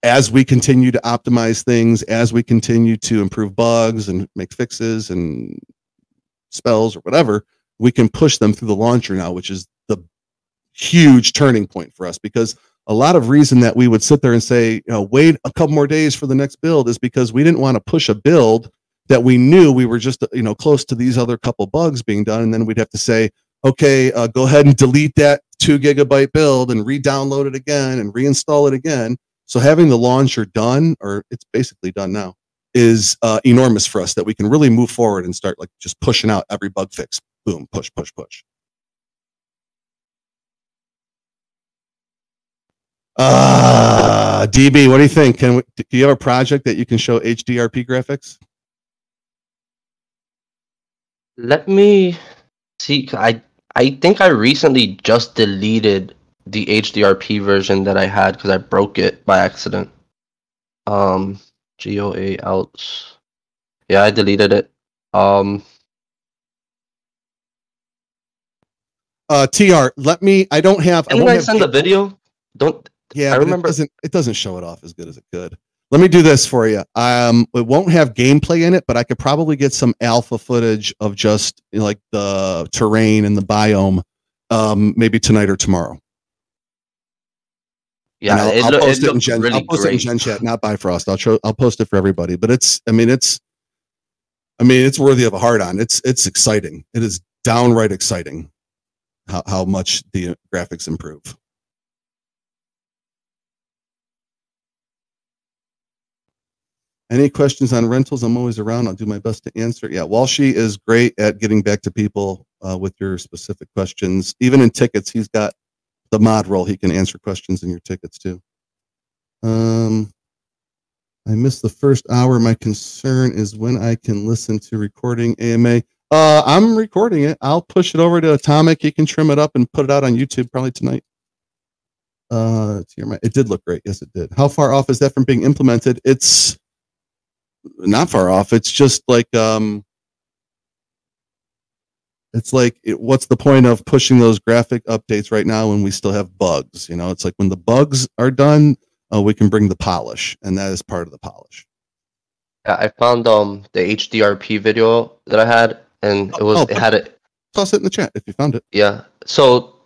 as we continue to optimize things, as we continue to improve bugs and make fixes and spells or whatever, we can push them through the launcher now, which is the huge turning point for us. Because a lot of reason that we would sit there and say, wait a couple more days for the next build is because we didn't want to push a build that we knew we were just, close to these other couple bugs being done. And then we'd have to say, okay, go ahead and delete that 2 GB build and re-download it again and reinstall it again. So having the launcher done, or it's basically done now, is enormous for us, that we can really move forward and start like just pushing out every bug fix. Boom, push, push, push. DB, what do you think? Do you have a project that you can show HDRP graphics? Let me see. I think I recently just deleted the HDRP version that I had because I broke it by accident. GOA outs. Yeah, I deleted it. TR, I don't have. Didn't I send the video? Yeah, I remember. It doesn't show it off as good as it could. Let me do this for you. It won't have gameplay in it, but I could probably get some alpha footage of just like the terrain and the biome, maybe tonight or tomorrow. Yeah, I'll post it in Gen. Really I'll post it in Gen Chat, not Bifrost. I'll post it for everybody. But it's worthy of a heart on. It's exciting. It is downright exciting how much the graphics improve. Any questions on rentals? I'm always around. I'll do my best to answer. Yeah, Walshy is great at getting back to people with your specific questions. Even in tickets, he's got the mod role. He can answer questions in your tickets too. I missed the first hour. My concern is when I can listen to recording AMA. I'm recording it. I'll push it over to Atomic. He can trim it up and put it out on YouTube probably tonight. It did look great. Yes, it did. How far off is that from being implemented? It's not far off. It's just like what's the point of pushing those graphic updates right now when we still have bugs? You know, it's like when the bugs are done, we can bring the polish, and that is part of the polish. Yeah, I found the HDRP video that I had, and it had it. Toss it in the chat if you found it. Yeah. So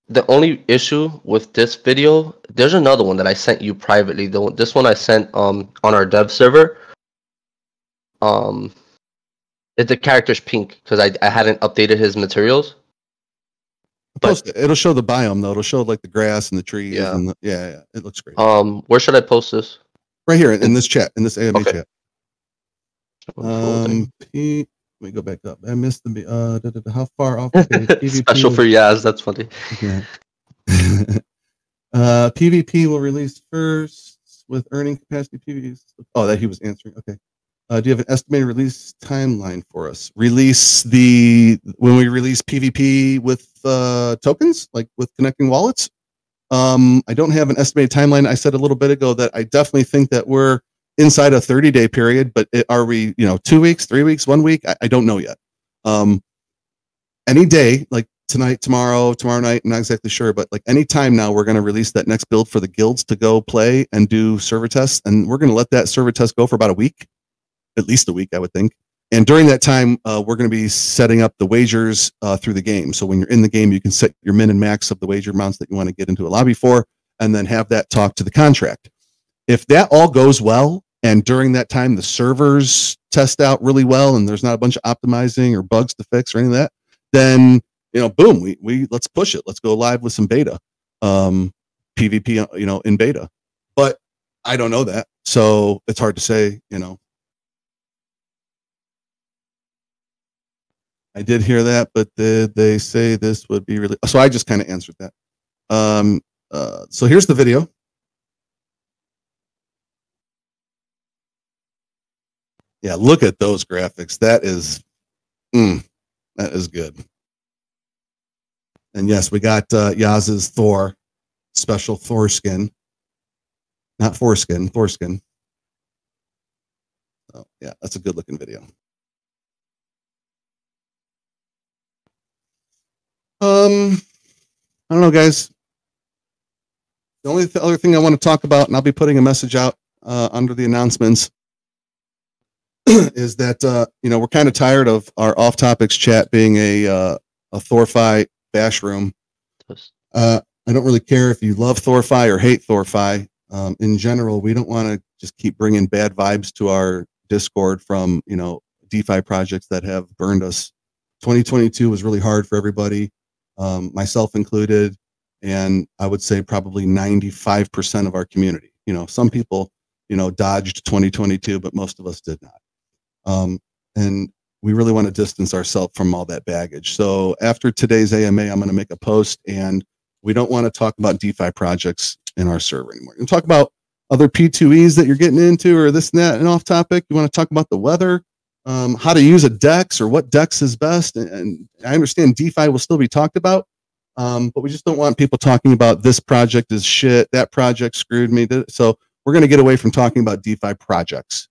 the only issue with this video, there's another one that I sent you privately. This one I sent on our dev server. The character's pink because I hadn't updated his materials. Post it. It'll show the biome though. It'll show like the grass and the trees. Yeah. And it looks great. Where should I post this? Right here in this chat, in this AMA okay. chat. Let me go back up. I missed the how far off? Okay, Special for Yaz. That's funny. Okay. PvP will release first with earning capacity PvP. Oh, that he was answering. Okay. Do you have an estimated release timeline for us? When we release PvP with tokens, like with connecting wallets? I don't have an estimated timeline. I said a little bit ago that I definitely think that we're inside a 30-day period, but are we, 2 weeks, 3 weeks, 1 week? I don't know yet. Any day, like tonight, tomorrow night, I'm not exactly sure, but like any time now, we're going to release that next build for the guilds to go play and do server tests. And we're going to let that server test go for about a week, at least a week, I would think. And during that time, we're going to be setting up the wagers through the game. So when you're in the game, you can set your min and max of the wager amounts that you want to get into a lobby for, and then have that talk to the contract. If that all goes well, and during that time the servers test out really well, and there's not a bunch of optimizing or bugs to fix or any of that, then boom, we let's push it. Let's go live with some beta, PvP, in beta. But I don't know that, so it's hard to say. I did hear that, but did they say this would be really? So I just kind of answered that. So here's the video. Yeah, look at those graphics. That is good. And yes, we got Yaz's Thor, special Thor skin. Not foreskin, Thor skin. Oh, yeah, that's a good looking video. I don't know, guys. The only other thing I want to talk about, and I'll be putting a message out under the announcements, is that we're kind of tired of our off topics chat being a Thorfi bash room. I don't really care if you love Thorfi or hate Thorfi. In general, we don't want to just keep bringing bad vibes to our Discord from DeFi projects that have burned us. 2022 was really hard for everybody, myself included, and I would say probably 95% of our community. Some people dodged 2022, but most of us did not. And we really want to distance ourselves from all that baggage. So after today's AMA, I'm going to make a post, and we don't want to talk about DeFi projects in our server anymore. You talk about other P2Es that you're getting into, or this and that, and off topic. You want to talk about the weather, how to use a DEX, or what DEX is best. And I understand DeFi will still be talked about, but we just don't want people talking about this project is shit, that project screwed me. So we're going to get away from talking about DeFi projects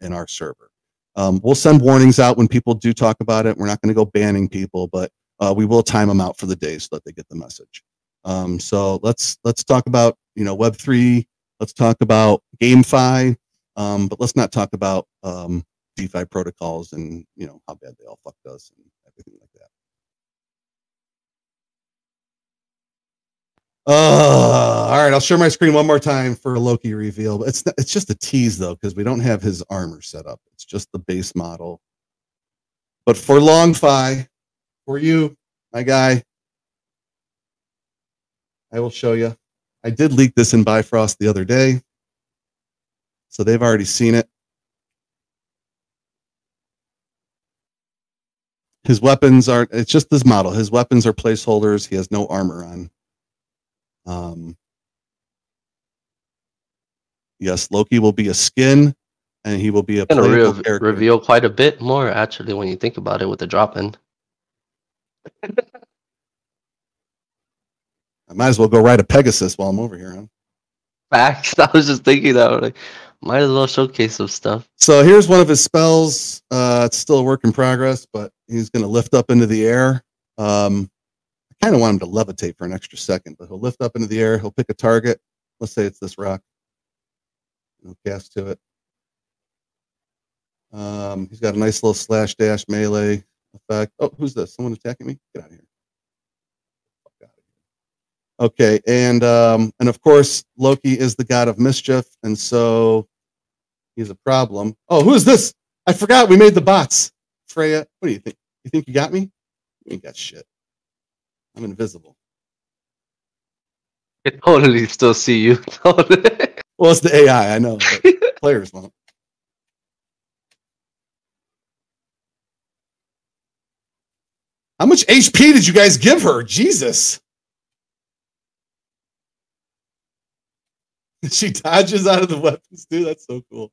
in our server. We'll send warnings out when people do talk about it. We're not going to go banning people, but we will time them out for the day so that they get the message. So let's talk about Web3. Let's talk about GameFi, but let's not talk about DeFi protocols and how bad they all fucked us and everything like that. All right, I'll share my screen one more time for a Loki reveal. But it's just a tease though, because we don't have his armor set up. It's just the base model. But for LongFi, for you, my guy, I will show you. I did leak this in Bifrost the other day, so they've already seen it. His weapons are, it's just this model. His weapons are placeholders. He has no armor on. Yes, Loki will be a skin, and he will be a playable character. Reveal quite a bit more, actually, when you think about it with the drop-in. might as well go ride a Pegasus while I'm over here, huh? Facts. I was just thinking that. Like, might as well showcase some stuff. So here's one of his spells. It's still a work in progress, but he's going to lift up into the air. I kind of want him to levitate for an extra second, but he'll lift up into the air. He'll pick a target. Let's say it's this rock. He'll cast to it. He's got a nice little slash dash melee effect. Oh, who's this? Someone attacking me? Get out of here. Okay, and of course Loki is the god of mischief, and so he's a problem. Oh, who is this? I forgot we made the bots. Freya, what do you think? You think you got me? You ain't got shit. I'm invisible. I totally still see you. Well, it's the AI, I know, but players won't. How much HP did you guys give her? Jesus. She dodges out of the weapons, dude. That's so cool.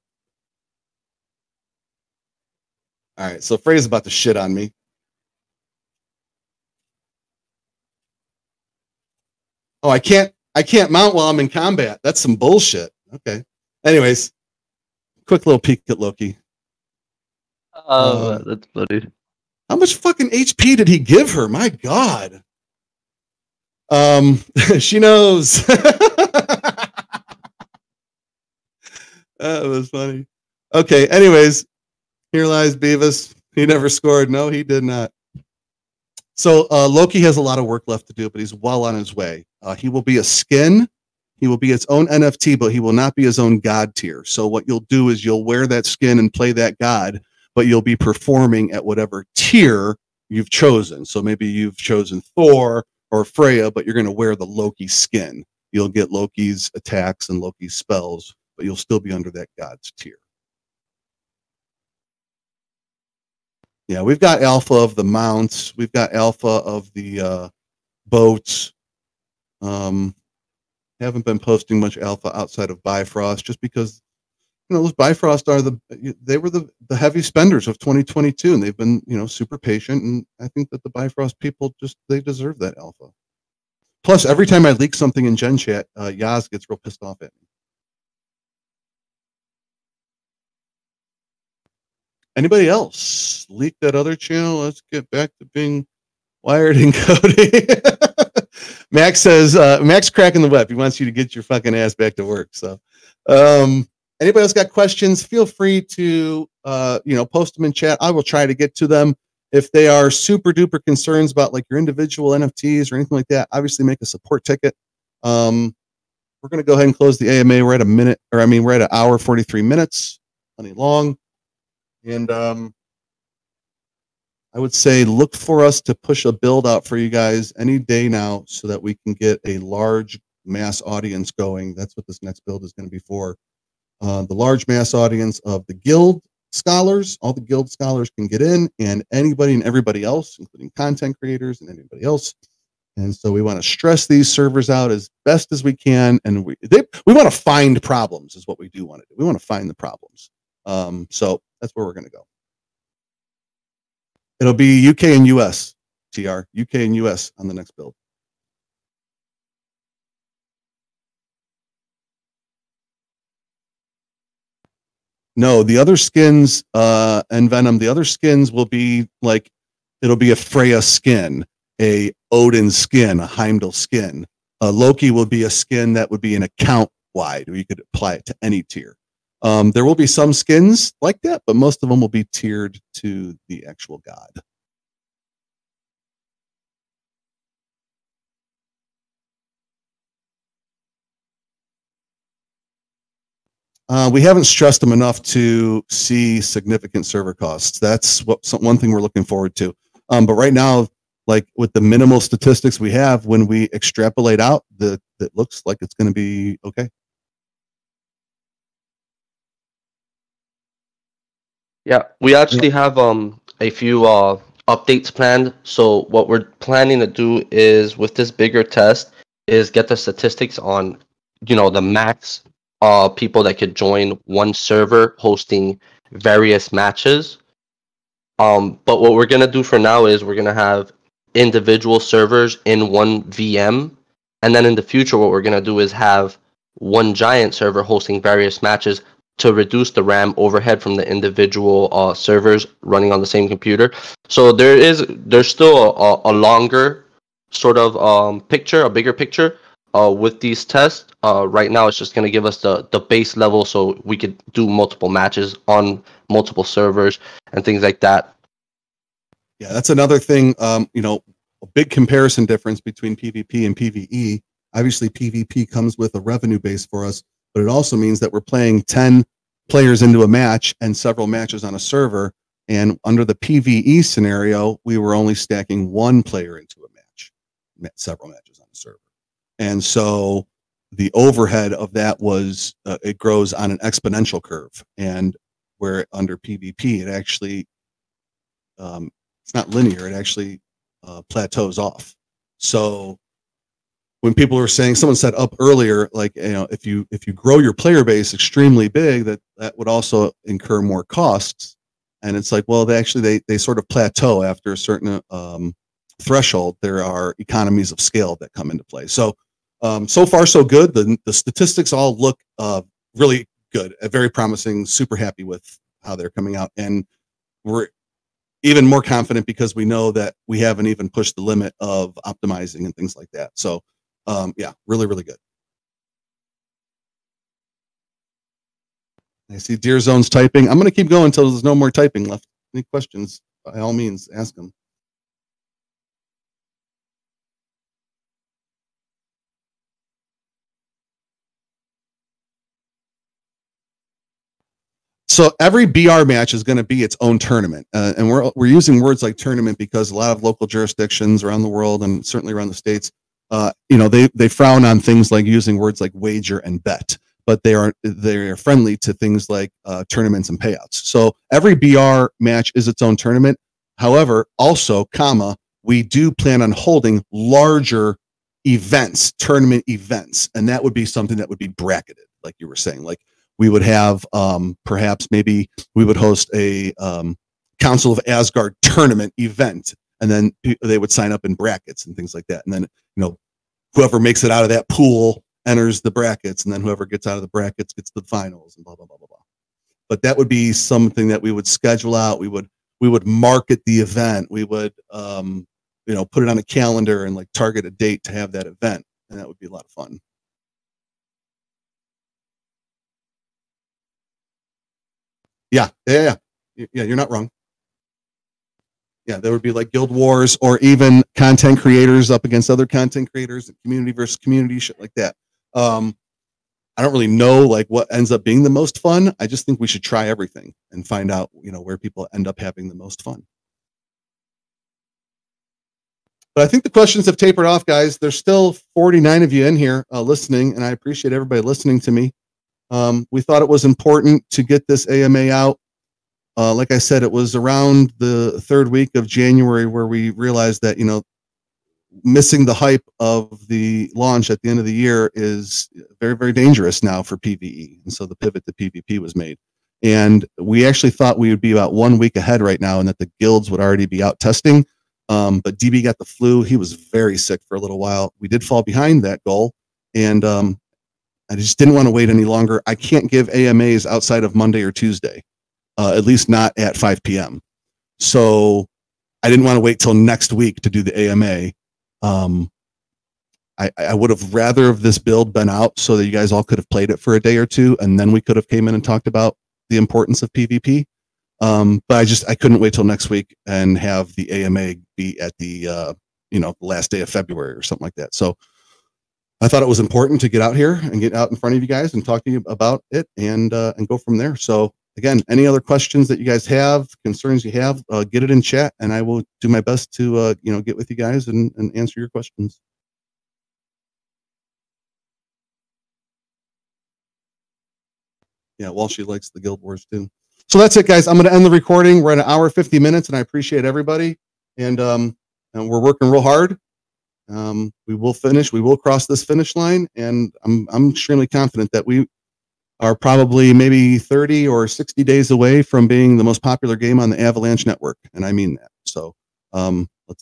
All right, so Freya's about to shit on me. Oh, I can't mount while I'm in combat. That's some bullshit. Okay. Anyways, quick little peek at Loki. Oh, that's funny. How much fucking HP did he give her? My God. She knows. That was funny. Okay, anyways, here lies Beavis. He never scored. No, he did not. So Loki has a lot of work left to do, but he's well on his way. He will be a skin. He will be its own NFT, but he will not be his own god tier. So what you'll do is you'll wear that skin and play that god, but you'll be performing at whatever tier you've chosen. So maybe you've chosen Thor or Freya, but you're going to wear the Loki skin. You'll get Loki's attacks and Loki's spells, but you'll still be under that god's tier. Yeah, we've got alpha of the mounts. We've got alpha of the boats. Haven't been posting much alpha outside of Bifrost just because, you know, those Bifrost are they were the heavy spenders of 2022, and they've been, you know, super patient. And I think that the Bifrost people they deserve that alpha. Plus, every time I leak something in Gen Chat, Yaz gets real pissed off at me. Anybody else leak that other channel? Let's get back to being wired and coding. Max says, Max cracking the whip. He wants you to get your fucking ass back to work. So, anybody else got questions? Feel free to, post them in chat. I will try to get to them. If they are super duper concerns about like your individual NFTs or anything like that, obviously make a support ticket. We're going to go ahead and close the AMA. We're at we're at an hour, 43 minutes, plenty long. And I would say look for us to push a build out for you guys any day now so that we can get a large mass audience going. That's what this next build is going to be for. The large mass audience of the guild scholars. All the guild scholars can get in, and anybody and everybody else, including content creators and anybody else. And so we want to stress these servers out as best as we can. And we want to find problems is what we do want to do. We want to find the problems. So that's where we're going to go. It'll be UK and US, TR, UK and US on the next build. No, the other skins, and Venom, the other skins will be like, it'll be a Freya skin, a Odin skin, a Heimdall skin. Loki will be a skin that would be an account wide, or you could apply it to any tier. There will be some skins like that, but most of them will be tiered to the actual god. We haven't stressed them enough to see significant server costs. That's one thing we're looking forward to. But right now, like with the minimal statistics we have, when we extrapolate out, it looks like it's going to be okay. Yeah, we actually have a few updates planned. So what we're planning to do is with this bigger test is get the statistics on, the max people that could join one server hosting various matches. But what we're gonna do for now is we're gonna have individual servers in one VM, And then in the future, what we're going to do is have one giant server hosting various matches to reduce the RAM overhead from the individual servers running on the same computer. So there's still a longer sort of picture, a bigger picture with these tests. Right now, it's just going to give us the base level so we could do multiple matches on multiple servers and things like that. Yeah, that's another thing. A big comparison difference between PvP and PvE. Obviously, PvP comes with a revenue base for us, but it also means that we're playing 10 players into a match and several matches on a server. And under the PvE scenario, we were only stacking one player into a match, several matches on a server. And so the overhead of that was, it grows on an exponential curve. And where under PvP, it actually, it's not linear, it actually plateaus off. So when people were saying, someone said up earlier, like, if you grow your player base extremely big, that would also incur more costs. And it's like, well, they sort of plateau after a certain threshold. There are economies of scale that come into play. So so far so good. The statistics all look really good, very promising. Super happy with how they're coming out, and we're even more confident because we know that we haven't even pushed the limit of optimizing and things like that. So yeah, really, really good. I see Deer Zone's typing. I'm going to keep going until there's no more typing left. Any questions, by all means, ask them. So every BR match is going to be its own tournament, and we're using words like tournament because a lot of local jurisdictions around the world and certainly around the States, they frown on things like using words like wager and bet, but they are friendly to things like tournaments and payouts. So every BR match is its own tournament. However, also, we do plan on holding larger events, tournament events, and that would be something that would be bracketed, like you were saying, like. We would have perhaps maybe we would host a Council of Asgard tournament event, and then they would sign up in brackets and things like that. And then whoever makes it out of that pool enters the brackets, and then whoever gets out of the brackets gets to the finals, and blah blah blah blah blah. But that would be something that we would schedule out. We would market the event. We would put it on a calendar and like target a date to have that event, and that would be a lot of fun. Yeah, you're not wrong. Yeah, there would be like guild wars or even content creators up against other content creators, community versus community, shit like that. I don't really know like what ends up being the most fun. I just think we should try everything and find out, where people end up having the most fun. But I think the questions have tapered off, guys. There's still 49 of you in here listening, and I appreciate everybody listening to me. We thought it was important to get this AMA out. Like I said, it was around the third week of January where we realized that, missing the hype of the launch at the end of the year is very, very dangerous now for PvE. And so the pivot to PvP was made. And we actually thought we would be about 1 week ahead right now and that the guilds would already be out testing. But DB got the flu. He was very sick for a little while. We did fall behind that goal. And I just didn't want to wait any longer. I can't give AMAs outside of Monday or Tuesday, at least not at 5 p.m. So I didn't want to wait till next week to do the AMA. I would have rather have this build been out so that you guys all could have played it for a day or two, and then we could have came in and talked about the importance of PvP. But I couldn't wait till next week and have the AMA be at the last day of February or something like that. So I thought it was important to get out here and get out in front of you guys and talk to you about it and go from there. So again, any other questions that you guys have, concerns you have, get it in chat, and I will do my best to get with you guys and answer your questions. Yeah, Walshy likes the Guild Wars too. So that's it, guys. I'm going to end the recording. We're at 1 hour 50 minutes, and I appreciate everybody. And we're working real hard. We will finish. We will cross this finish line, and I'm extremely confident that we are probably maybe 30 or 60 days away from being the most popular game on the Avalanche network, and I mean that. So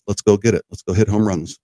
let's go get it. Let's go hit home runs.